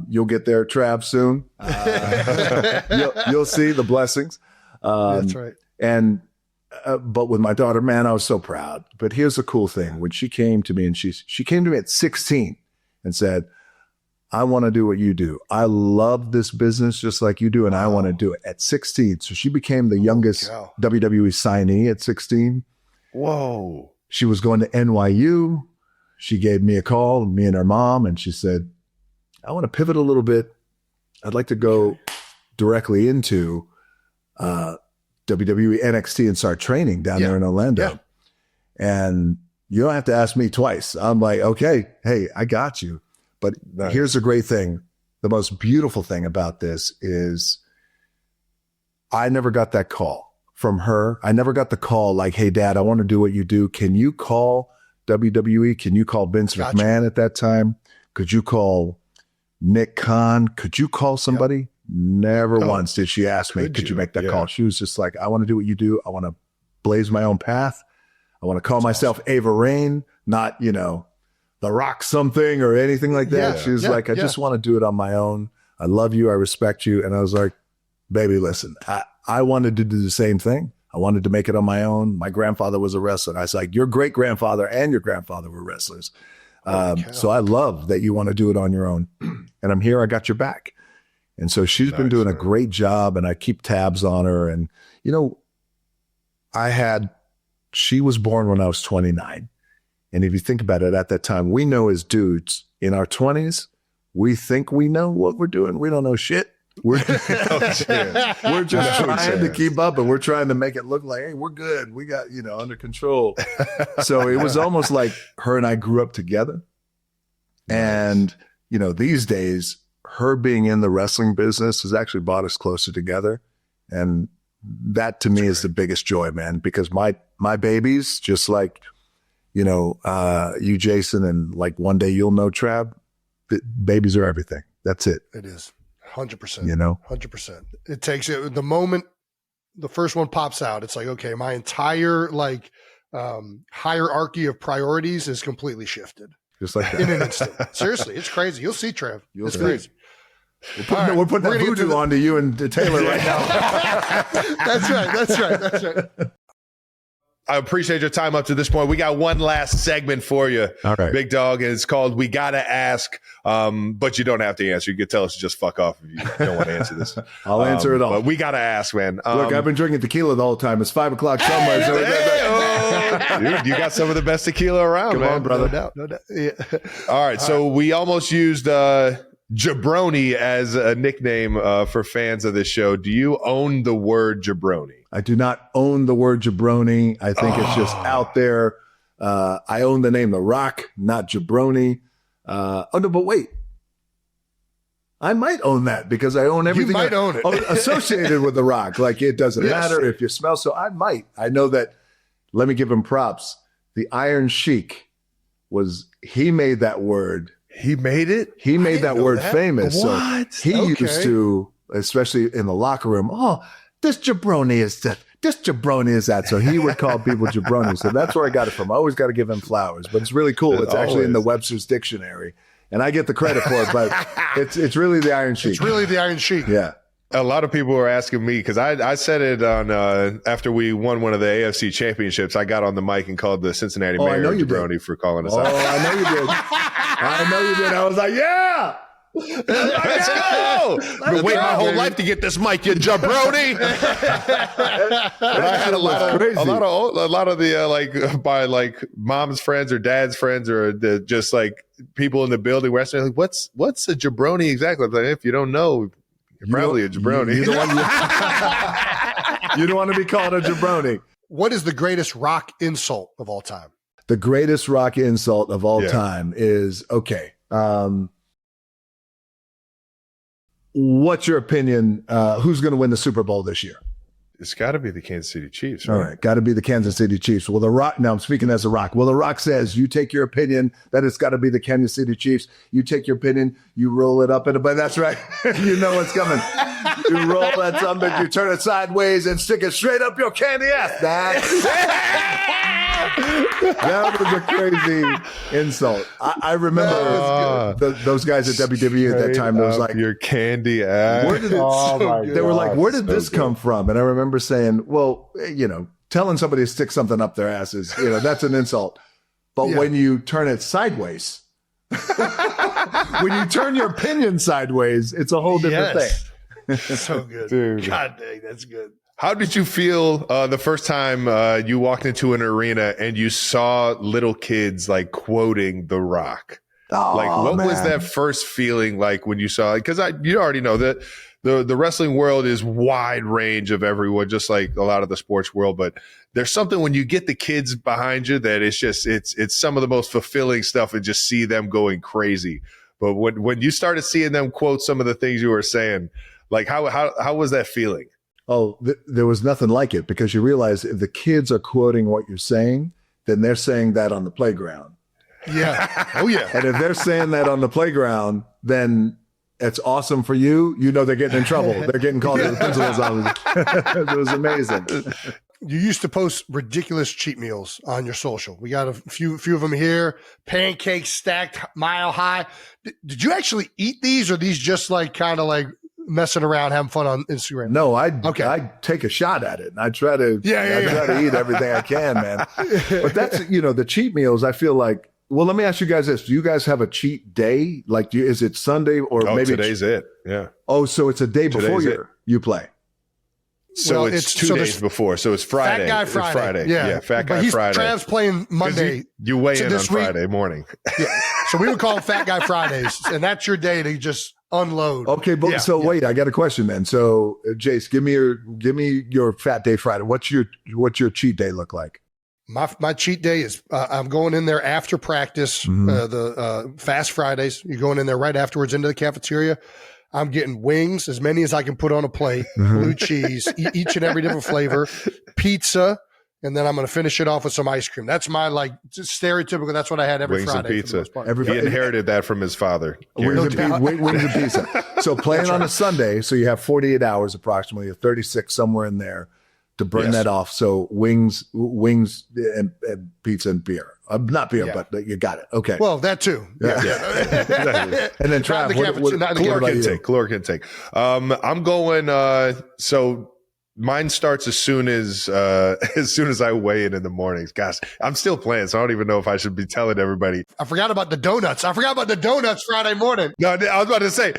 You'll get there, Trav, soon. You'll see the blessings. That's right. And, but with my daughter, man, I was so proud. But here's the cool thing. When she came to me, and she came to me at 16 and said, I want to do what you do. I love this business just like you do, and I want to do it at 16. So she became the youngest WWE signee at 16. Whoa. She was going to NYU. She gave me a call, me and her mom, and she said, I want to pivot a little bit. I'd like to go directly into WWE NXT and start training down there in Orlando. Yeah. And you don't have to ask me twice. I'm like, okay, hey, I got you. But here's the great thing. The most beautiful thing about this is I never got that call from her. I never got the call like, hey, Dad, I want to do what you do. Can you call WWE? Can you call Vince McMahon at that time? Could you call Nick Khan? Could you call somebody? Never once did she ask me, could you make that call? She was just like, I want to do what you do. I want to blaze my own path. I want to call myself Ava Raine, not, you know, The Rock something or anything like that. She was like, I just want to do it on my own. I love you. I respect you. And I was like, baby, listen, I wanted to do the same thing. I wanted to make it on my own. My grandfather was a wrestler. And I was like, your great grandfather and your grandfather were wrestlers. So I love that you want to do it on your own. And I'm here. I got your back. And so she's been doing a great job, and I keep tabs on her. And, you know, she was born when I was 29. And if you think about it, at that time, we know as dudes in our 20s, we think we know what we're doing. We don't know shit. We're just trying to keep up, and we're trying to make it look like, hey, we're good. We got, you know, under control. So it was almost like her and I grew up together. And, you know, these days, her being in the wrestling business has actually brought us closer together. And that to me is the biggest joy, man, because my babies, just like, you know, you, Jason, and like one day you'll know, Trav, babies are everything. That's it. It is 100%, you know, 100%. It takes it the moment the first one pops out. It's like, okay, my entire like hierarchy of priorities is completely shifted. Just like that. In an instant. Seriously, it's crazy. You'll see, Trev. It's crazy. We're putting that voodoo onto you and Taylor right now. That's right. I appreciate your time up to this point. We got one last segment for you, all right, big dog, and it's called We Gotta Ask, but you don't have to answer. You can tell us to just fuck off if you don't want to answer this. I'll answer it all. But we gotta ask, man. Look, I've been drinking tequila the whole time. It's 5 o'clock somewhere. Dude, you got some of the best tequila around, Come man. on, brother. No doubt. Yeah. All right, so we almost used Jabroni as a nickname for fans of this show. Do you own the word jabroni? I do not own the word jabroni. I think it's just out there. I own the name The Rock, not Jabroni. No, but wait. I might own that because I own everything. You might own it. Associated with The Rock. Like, it doesn't matter if you smell. So I might. I know that. Let me give him props. The Iron Sheik he made that word. He made it? He made that word famous. What? So he used to, especially in the locker room, this jabroni is that. This jabroni is that. So he would call people jabroni. So that's where I got it from. I always got to give him flowers. But it's really cool. It's actually in the Webster's Dictionary. And I get the credit for it, but it's really the Iron Sheik. It's really the Iron Sheik. Yeah. A lot of people were asking me because I said it on after we won one of the AFC championships. I got on the mic and called the Cincinnati mayor jabroni for calling us out. I know you did. I was like, yeah. Let's go. I've been waiting my whole life to get this mic, you jabroni. But I had a lot of the by like mom's friends or dad's friends or just like people in the building were asking, like, what's a jabroni exactly? I'm like, if you don't know, you're probably a jabroni. You don't want to be called a jabroni. What is the greatest rock insult of all time? The greatest rock insult of all time is, okay. What's your opinion? Who's going to win the Super Bowl this year? It's got to be the Kansas City Chiefs, right? All right. Got to be the Kansas City Chiefs. Well, The Rock, now I'm speaking as The Rock. Well, The Rock says, you take your opinion that it's got to be the Kansas City Chiefs. You take your opinion, you roll it up but that's right. You know what's coming. You roll that something, you turn it sideways and stick it straight up your candy ass. That was a crazy insult. I remember those guys at WWE at that time. It was like, your candy ass. They were like, where did this come from? And I remember saying, well, telling somebody to stick something up their asses, that's an insult. But when you turn it sideways, when you turn your opinion sideways, it's a whole different thing. So good. Dude. God dang, that's good. How did you feel the first time you walked into an arena and you saw little kids like quoting The Rock? What was that first feeling like when you saw it? Because you already know that the wrestling world is wide range of everyone, just like a lot of the sports world. But there's something when you get the kids behind you that it's just it's some of the most fulfilling stuff, and just see them going crazy. But when you started seeing them quote some of the things you were saying, like how was that feeling? Oh, there was nothing like it, because you realize if the kids are quoting what you're saying, then they're saying that on the playground. Yeah. Oh, yeah. And if they're saying that on the playground, then it's awesome for you. They're getting in trouble. They're getting called to the principal's office. It was amazing. You used to post ridiculous cheat meals on your social. We got a few of them here. Pancakes stacked mile high. Did you actually eat these, or these just like kind of like messing around, having fun on Instagram? No, I take a shot at it, and I try to try to eat everything I can, man. But that's the cheat meals. I feel like. Well, let me ask you guys this: do you guys have a cheat day? Like, is it Sunday or maybe today's it? Yeah. Oh, so it's a day before you play. So it's 2 days before. So it's Friday. Fat Guy Friday. It's Friday. Yeah, Fat Guy Friday. Trav's playing Monday. You weigh in on Friday morning. Yeah. So we would call them Fat Guy Fridays, and that's your day to just unload. Okay, but wait, I got a question then. So, Jace, give me your Fat Day Friday. What's your cheat day look like? My cheat day is I'm going in there after practice. The Fast Fridays. You're going in there right afterwards into the cafeteria. I'm getting wings, as many as I can put on a plate, blue cheese, each and every different flavor, pizza, and then I'm going to finish it off with some ice cream. That's my stereotypical. That's what I had every wings Friday. Wings and pizza. He inherited that from his father. Wings and pizza. So playing on a Sunday, so you have 48 hours approximately, 36 somewhere in there. to burn that off. So wings and pizza and beer. Not beer, but you got it. Okay. Well, that too. Yeah. And then Trav, caloric intake. I'm going. So mine starts as soon as I weigh in the mornings. Gosh, I'm still playing, so I don't even know if I should be telling everybody. I forgot about the donuts. Friday morning. No, I was about to say,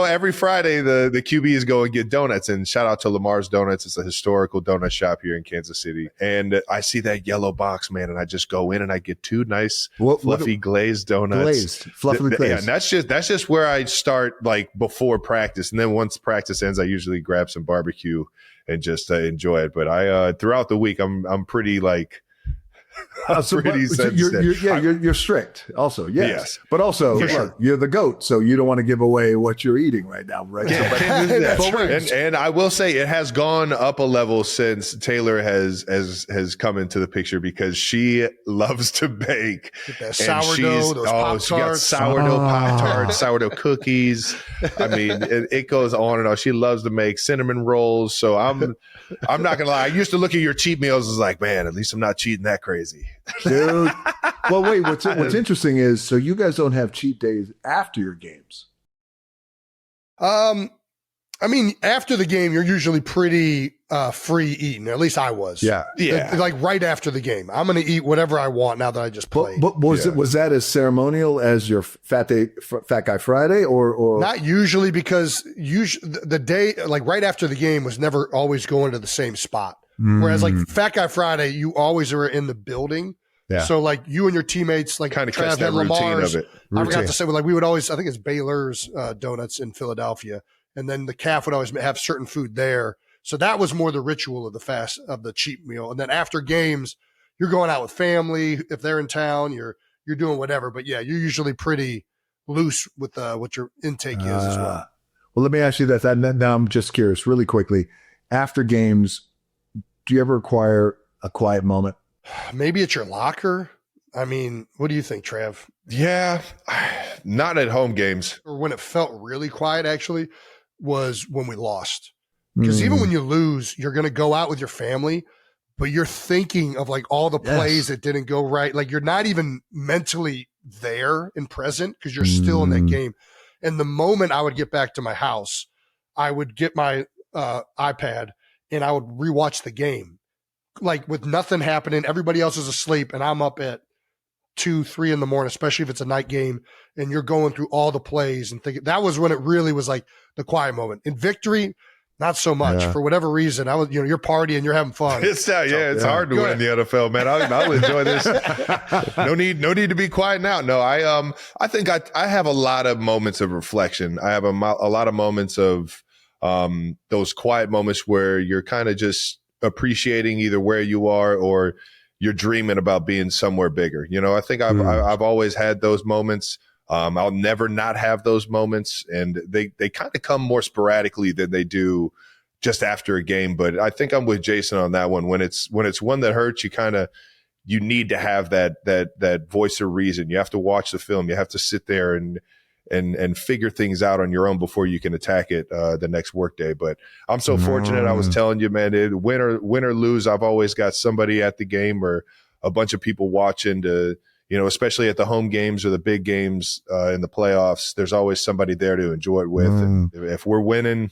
every Friday the QBs go and get donuts, and shout out to Lamar's Donuts. It's a historical donut shop here in Kansas City. And I see that yellow box, man, and I just go in and I get two nice fluffy glazed donuts. Fluffy glazed. Yeah, and that's just where I start, like, before practice. And then once practice ends, I usually grab some barbecue and just enjoy it. But I throughout the week, I'm pretty like pretty sensitive. You're strict. Also, yes. But also, look, you're the GOAT, so you don't want to give away what you're eating right now, right? Can't do that. And I will say it has gone up a level since Taylor has come into the picture, because she loves to bake. That sourdough, those Pop-Tarts. She got sourdough Pop-Tarts, sourdough cookies. I mean, it goes on and on. She loves to make cinnamon rolls. So I'm not gonna lie. I used to look at your cheat meals as like, man, at least I'm not cheating that crazy. Dude. Well, wait, what's interesting is, so you guys don't have cheat days after your games. I mean, after the game, you're usually pretty free eating. At least I was. Yeah. Like right after the game, I'm going to eat whatever I want now that I just played. But was that as ceremonial as your Fat Guy Friday, or not usually? Because the day, like right after the game, was never always going to the same spot. Whereas like Fat Guy Friday, you always are in the building. Yeah. So like you and your teammates, like kind of catch that routine of it. I forgot to say, like we would always, I think it's Baylor's Donuts in Philadelphia, and then the calf would always have certain food there. So that was more the ritual of the cheat meal. And then after games, you're going out with family. If they're in town, you're doing whatever. But yeah, you're usually pretty loose with what your intake is as well. Well, let me ask you this. Now I'm just curious, really quickly. After games, do you ever require a quiet moment? Maybe at your locker. I mean, what do you think, Trav? Yeah, not at home games. Or when it felt really quiet, actually, was when we lost. Because even when you lose, you're going to go out with your family, but you're thinking of like all the plays that didn't go right. Like you're not even mentally there and present because you're still in that game. And the moment I would get back to my house, I would get my iPad and I would rewatch the game, like with nothing happening. Everybody else is asleep and I'm up at 2-3 in the morning, especially if it's a night game and you're going through all the plays and thinking. That was when it really was like the quiet moment. In victory, not so much. For whatever reason. I was, you're partying, you're having fun. It's hard to win in the NFL, man. I'll enjoy this. No need to be quiet now. No, I think I have a lot of moments of reflection. I have a lot of moments of those quiet moments where you're kind of just appreciating either where you are or you're dreaming about being somewhere bigger. I think I've always had those moments. I'll never not have those moments, and they kind of come more sporadically than they do just after a game. But I think I'm with Jason on that one. When it's one that hurts, you need to have that voice of reason. You have to watch the film. You have to sit there and figure things out on your own before you can attack it the next workday. But I'm so fortunate. I was telling you, man, win or lose, I've always got somebody at the game or a bunch of people watching to. Especially at the home games or the big games in the playoffs, there's always somebody there to enjoy it with. And if we're winning,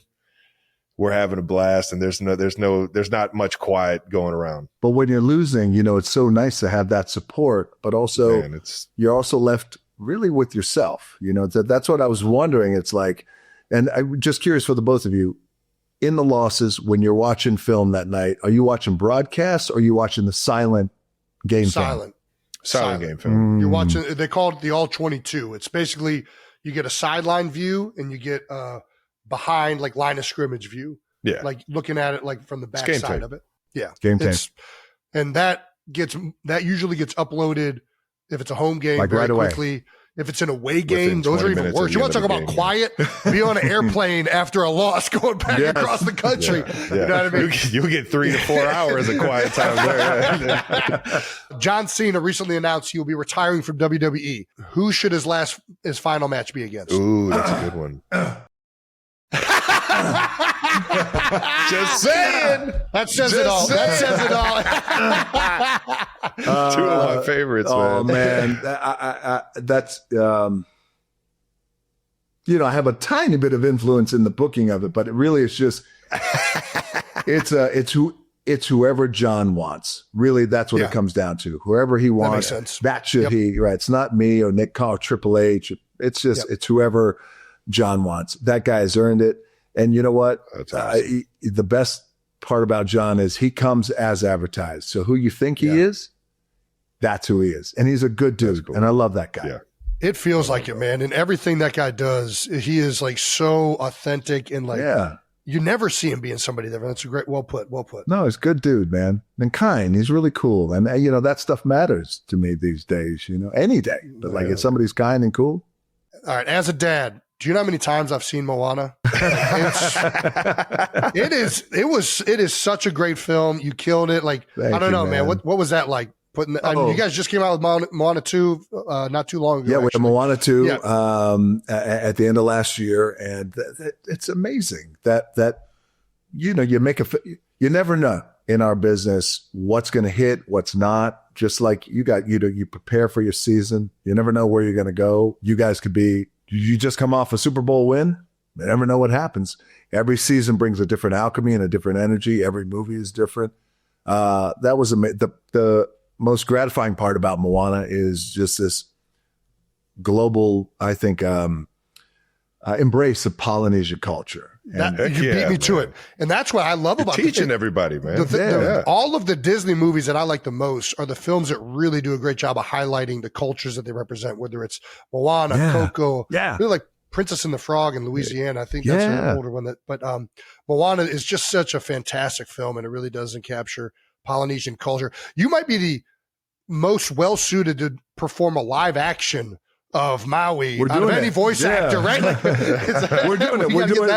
we're having a blast, and there's not much quiet going around. But when you're losing, it's so nice to have that support, but also you're also left really with yourself. That's what I was wondering. It's like, and I'm just curious for the both of you, in the losses, when you're watching film that night, are you watching broadcasts or are you watching the silent game? Silent game film. You're watching, they call it the all 22. It's basically, you get a sideline view and you get behind like line of scrimmage view. Yeah. Like looking at it like from the back side of it. Yeah. Game time. And that usually gets uploaded if it's a home game like very right away. Quickly. If it's in a away game, those are even worse. You want to talk about quiet? Be on an airplane after a loss going back across the country. Yeah. You know what I mean? You get 3 to 4 hours of quiet time there. John Cena recently announced he will be retiring from WWE. Who should his final match be against? Ooh, that's a good one. Just saying. That says it all. That says it all. Two of my favorites, man. Oh, man. That's, I have a tiny bit of influence in the booking of it, but it really is just, it's whoever John wants. Really, that's what it comes down to. Whoever he wants, that makes sense. That should he, right? It's not me or Nick Carr, Triple H. It's just, it's whoever John wants. That guy has earned it. And you know what? That's awesome. The best part about John is he comes as advertised. So who you think he is, that's who he is. And he's a good dude. Cool. And I love that guy. Yeah. It feels like it, man. And everything that guy does, he is like so authentic and like, you never see him being somebody different. That's a great, well put. No, he's a good dude, man. And kind. He's really cool. And, that stuff matters to me these days, any day. But like if somebody's kind and cool. All right. As a dad, do you know how many times I've seen Moana? It is such a great film. You killed it. Like, I don't know, man. What was that like? You guys just came out with Moana 2 not too long ago. Yeah, we had Moana 2 at the end of last year, and it's amazing that you never know in our business what's going to hit, what's not. Just like you prepare for your season. You never know where you're going to go. You guys could be. You just come off a Super Bowl win. You never know what happens. Every season brings a different alchemy and a different energy. Every movie is different. That was the most gratifying part about Moana is just this global, I think, embrace of Polynesian culture. You beat me to it. And that's what I love about teaching everybody, man. All of the Disney movies that I like the most are the films that really do a great job of highlighting the cultures that they represent, whether it's Moana, Coco, really like Princess and the Frog in Louisiana. I think that's an older one. But Moana is just such a fantastic film, and it really does capture Polynesian culture. You might be the most well-suited to perform a live action of Maui out of any voice actor, right? Like, we're doing it.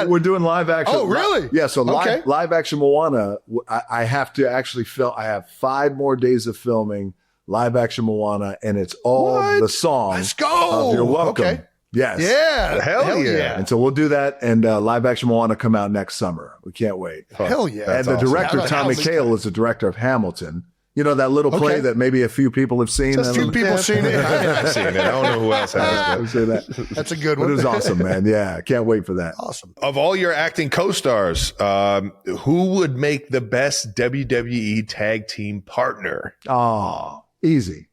We're doing live action. Oh, really? Yeah. So live action Moana. I have to actually film. I have 5 more days of filming live action Moana, and it's all the songs. Let's go. You're welcome. Okay. Yes. Yeah. Hell yeah. And so we'll do that, and live action Moana come out next summer. We can't wait. Hell yeah. And the director, Tommy Kail, is the director of Hamilton. You know, that little play that maybe a few people have seen. Just a few people seen it. I've seen it. I don't know who else has it. That's a good one. But it was awesome, man. Yeah, can't wait for that. Awesome. Of all your acting co-stars, who would make the best WWE tag team partner? Oh, easy.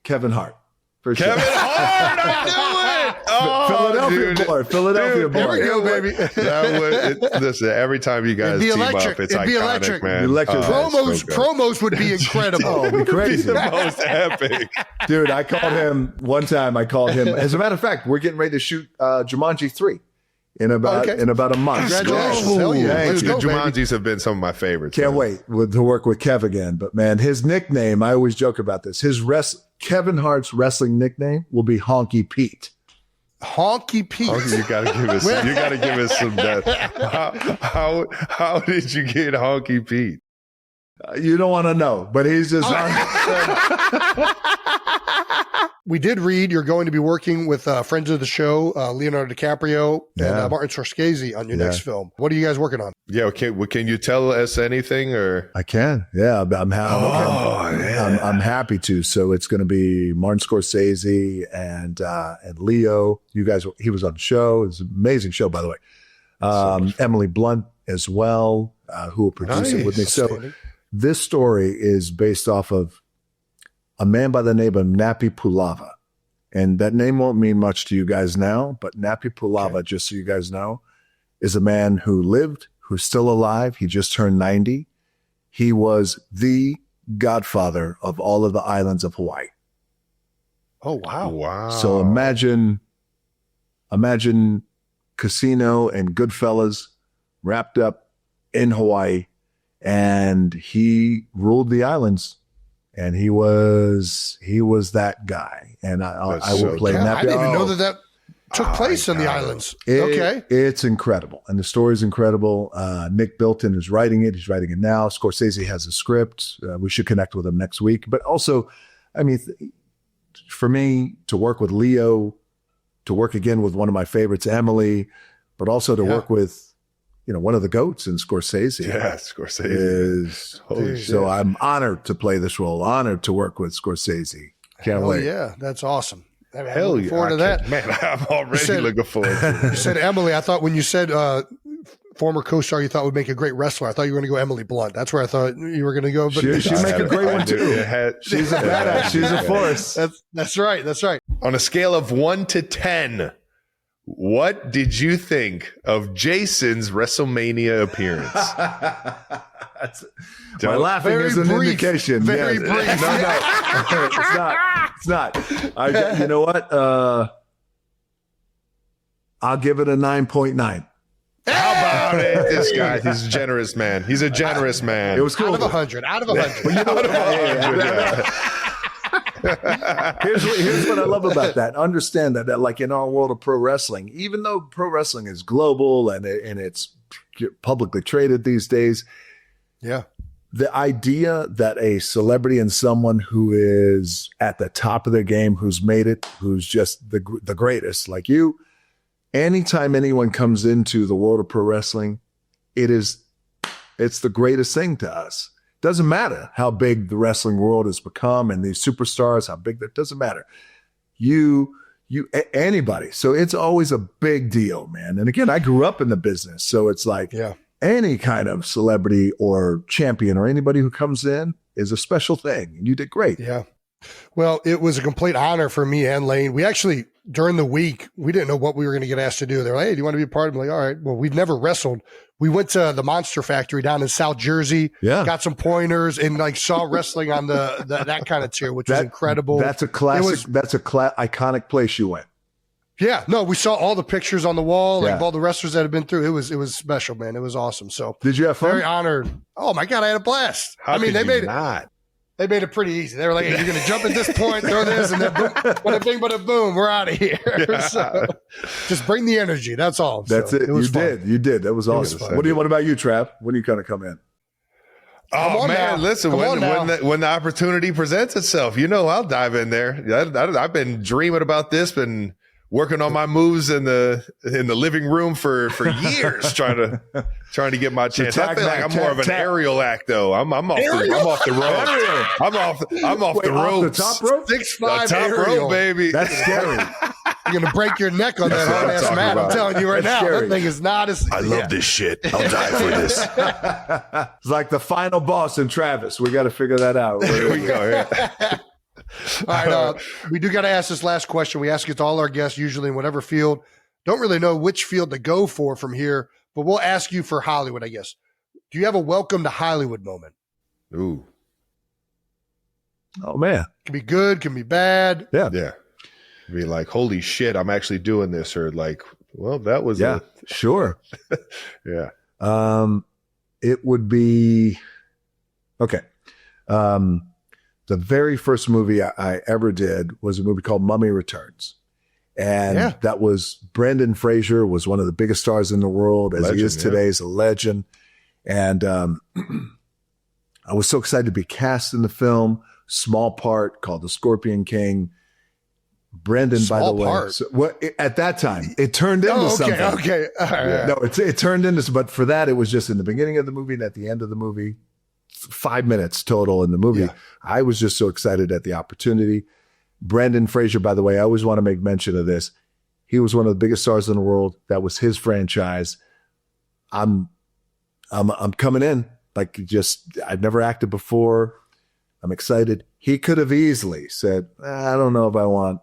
Kevin Hart. Kevin Hart, I knew it. Oh, Philadelphia boy. There we go, baby. Listen, every time you guys team up, it's iconic, man. Promos would be incredible. Oh, it'd be crazy. The most epic. Dude, I called him one time. As a matter of fact, we're getting ready to shoot Jumanji 3 in about a month. Congratulations. Hell yeah. The Jumanjis have been some of my favorites. Can't wait to work with Kev again. But man, his nickname, I always joke about this. Kevin Hart's wrestling nickname will be Honky Pete. Honky Pete. You gotta give us some depth. How did you get Honky Pete? You don't want to know, but he's just We did read you're going to be working with friends of the show, Leonardo DiCaprio and Martin Scorsese on your next film. What are you guys working on? Yeah, can you tell us anything? Or I can. Yeah, I'm happy to. So it's going to be Martin Scorsese and Leo. You guys, he was on the show. It was an amazing show, by the way. Emily Blunt as well, who will produce it with me. So this story is based off of a man by the name of Napi Pulava. And that name won't mean much to you guys now, but Napi Pulava, just so you guys know, is a man who lived, who's still alive. He just turned 90. He was the godfather of all of the islands of Hawaii. Oh, wow. Wow. So imagine Casino and Goodfellas wrapped up in Hawaii, and he ruled the islands. And he was that guy. And I will play Napi. I didn't even know that took place on the islands. It's incredible. And the story's incredible. Nick Bilton is writing it. He's writing it now. Scorsese has a script. We should connect with him next week. But also, I mean, for me to work with Leo, to work again with one of my favorites, Emily, but also to work with one of the GOATs in Scorsese. Yeah, Scorsese. Holy shit. So I'm honored to play this role, honored to work with Scorsese. Can't wait. Yeah, that's awesome. Hell yeah. Forward to that. Man, I'm already looking forward to it. You said Emily. I thought when you said former co-star you thought would make a great wrestler, I thought you were going to go Emily Blunt. That's where I thought you were going to go. But she'd make a great one too. She's a badass. She's a force. That's right. That's right. On a scale of 1 to 10, what did you think of Jason's WrestleMania appearance? My laughing is an indication. Very brief. No. It's not. You know what? I'll give it a 9.9. How about it? This guy, he's a generous man. He's a generous man. It was cool. Out of 100. Out of 100. Here's what I love about that. Understand that like in our world of pro wrestling, even though pro wrestling is global and it's publicly traded these days, yeah, the idea that a celebrity and someone who is at the top of their game, who's made it, who's just the greatest, like you, anytime anyone comes into the world of pro wrestling, it's the greatest thing to us. Doesn't matter how big the wrestling world has become and these superstars, how big that doesn't matter. Anybody. So it's always a big deal, man. And again, I grew up in the business. So it's like any kind of celebrity or champion or anybody who comes in is a special thing. And you did great. Yeah. Well, it was a complete honor for me and Lane. We actually, during the week, we didn't know what we were going to get asked to do. They're like, hey, do you want to be a part? I'm like, all right. Well, we've never wrestled. We went to the Monster Factory down in South Jersey, got some pointers, and like saw wrestling on that kind of tier, which was incredible. That's a classic. That's a iconic place you went. Yeah, no, we saw all the pictures on the wall, like all the wrestlers that have been through. It was special, man. It was awesome. So did you have fun? Very honored. Oh my God, I had a blast. They made it pretty easy. They were like, hey, you're going to jump at this point, throw this, and then boom, bada bing, bada boom, we're out of here. So, just bring the energy. That's all. That's it. You did. That was awesome. What about you, Trav? When do you kind of come in? Oh man, listen, when the opportunity presents itself, I'll dive in there. I've been dreaming about this, been working on my moves in the living room for years, trying to get my chance. I feel like I'm more of an aerial act, though. I'm off the rope. I'm off the rope. The top rope? 6'5" top rope, baby. That's scary. You're gonna break your neck on that hard ass mat. I'm telling you right now, that thing is not as. I love this shit. I'll die for this. It's like the final boss in Travis. We got to figure that out. There we go. Yeah. All right, we do got to ask this last question. We ask it to all our guests, usually in whatever field. Don't really know which field to go for from here, but we'll ask you for Hollywood, I guess. Do you have a welcome to Hollywood moment? Ooh. Oh, man. Can be good, can be bad. Yeah. Yeah. Be like, holy shit, I'm actually doing this. Or like, well, that was sure. Yeah. It would be okay. The very first movie I ever did was a movie called Mummy Returns. And that was Brendan Fraser was one of the biggest stars in the world as he is today. He's a legend. And I was so excited to be cast in the film, small part called The Scorpion King. Brendan, by the way, at that time, it turned into something. Okay. All right. No, it turned into, but for that, it was just in the beginning of the movie and at the end of the movie. 5 minutes total in the movie. Yeah. I was just so excited at the opportunity. Brendan Fraser, by the way, I always want to make mention of this. He was one of the biggest stars in the world. That was his franchise. I'm coming in like I've never acted before. I'm excited. He could have easily said, I don't know if I want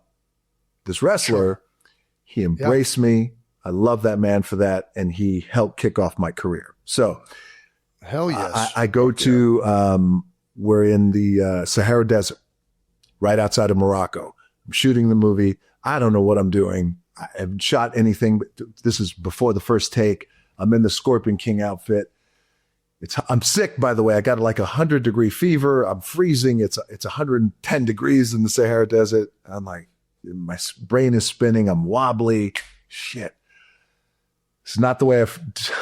this wrestler. Sure. He embraced me. I love that man for that. And he helped kick off my career. So hell yes. I go to, we're in the Sahara Desert, right outside of Morocco. I'm shooting the movie. I don't know what I'm doing. I haven't shot anything, but this is before the first take. I'm in the Scorpion King outfit. I'm sick, by the way. I got like 100-degree fever. I'm freezing. It's 110 degrees in the Sahara Desert. I'm like, my brain is spinning. I'm wobbly. Shit. It's not the way I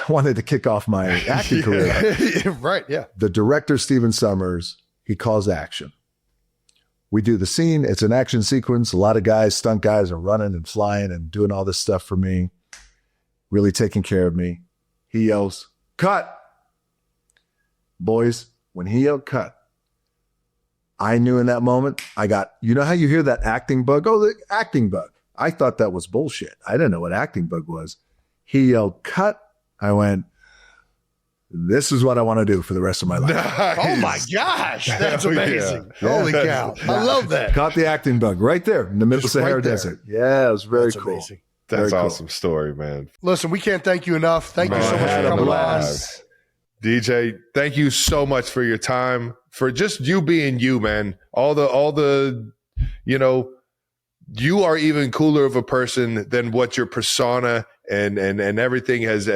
wanted to kick off my acting career. Right, yeah. The director, Stephen Sommers, he calls action. We do the scene. It's an action sequence. A lot of guys, stunt guys, are running and flying and doing all this stuff for me, really taking care of me. He yells, cut. Boys, when he yelled cut, I knew in that moment, you know how you hear that acting bug? Oh, the acting bug. I thought that was bullshit. I didn't know what acting bug was. He yelled cut. I went, this is what I want to do for the rest of my life. Nice. Oh my gosh, that's amazing. Yeah. Holy cow. I love that. Caught the acting bug right there in the middle of Sahara Desert. Yeah, it was very cool. Amazing. That's awesome story, man. Listen, we can't thank you enough. Thank you so much for coming on. DJ, thank you so much for your time, for just you being you, man. All the, you are even cooler of a person than what your persona and everything has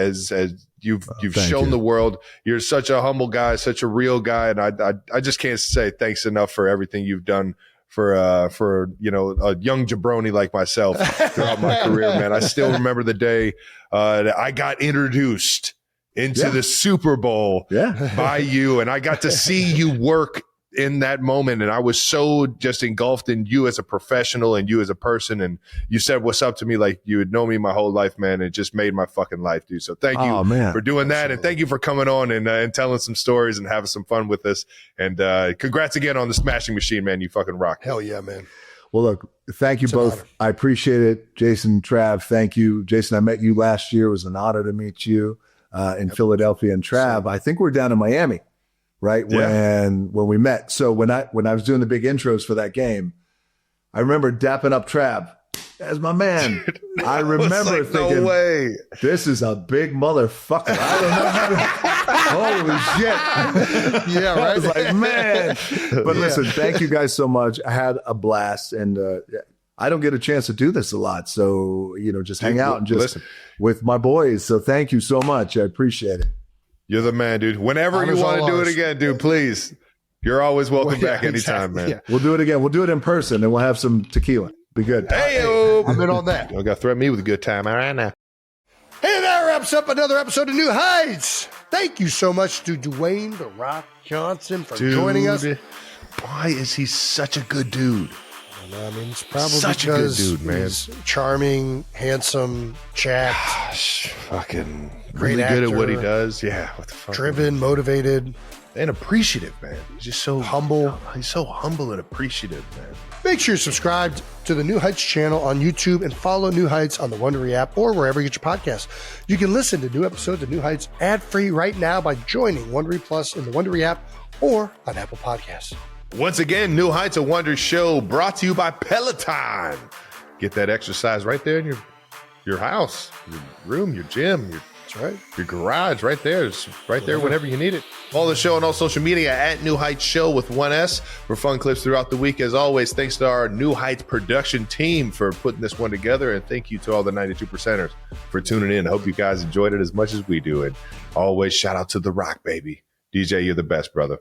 you've shown the world. You're such a humble guy, such a real guy, and I just can't say thanks enough for everything you've done for a young jabroni like myself throughout my career, man. I still remember the day that I got introduced into the Super Bowl by you, and I got to see you work in that moment, and I was so just engulfed in you as a professional and you as a person, and you said what's up to me like you had known me my whole life, man. It just made my fucking life, dude. So thank you for doing that, and thank you for coming on and telling some stories and having some fun with us, and congrats again on the Smashing Machine, man. You fucking rock. Hell yeah, man. Well, look, thank you both. I appreciate it. Jason, Trav, thank you. Jason, I met you last year. It was an honor to meet you in Philadelphia. And Trav, I think we're down in Miami, right? Yeah. When we met. So when I was doing the big intros for that game, I remember dapping up Trav as my man. I remember thinking, no way. This is a big motherfucker. I don't know how to, holy shit. Yeah, right. I was like, man. But listen, thank you guys so much. I had a blast, and I don't get a chance to do this a lot. So, just hang out and just with my boys. So thank you so much. I appreciate it. You're the man, dude. Whenever you want to do it again, dude, please. You're always welcome back anytime, man. Yeah. We'll do it again. We'll do it in person, and we'll have some tequila. Be good. Hey, I'm in on that. You got to threaten me with a good time. All right, now. Hey, that wraps up another episode of New Heights. Thank you so much to Dwayne The Rock Johnson for joining us. Why is he such a good dude? I mean, it's probably such a good dude, man. He's charming, handsome, chapped, fucking really good at what he does. Yeah, what the fuck? Driven, motivated, and appreciative, man. He's just so humble. He's so humble and appreciative, man. Make sure you're subscribed to the New Heights channel on YouTube and follow New Heights on the Wondery app or wherever you get your podcasts. You can listen to new episodes of New Heights ad-free right now by joining Wondery Plus in the Wondery app or on Apple Podcasts. Once again, New Heights, a Wonder show brought to you by Peloton. Get that exercise right there in your house, your room, your gym, your garage, right there. It's right there whenever you need it. Follow the show on all social media at New Heights Show with 1S for fun clips throughout the week. As always, thanks to our New Heights production team for putting this one together. And thank you to all the 92%ers for tuning in. I hope you guys enjoyed it as much as we do. And always shout out to The Rock, baby. DJ, you're the best, brother.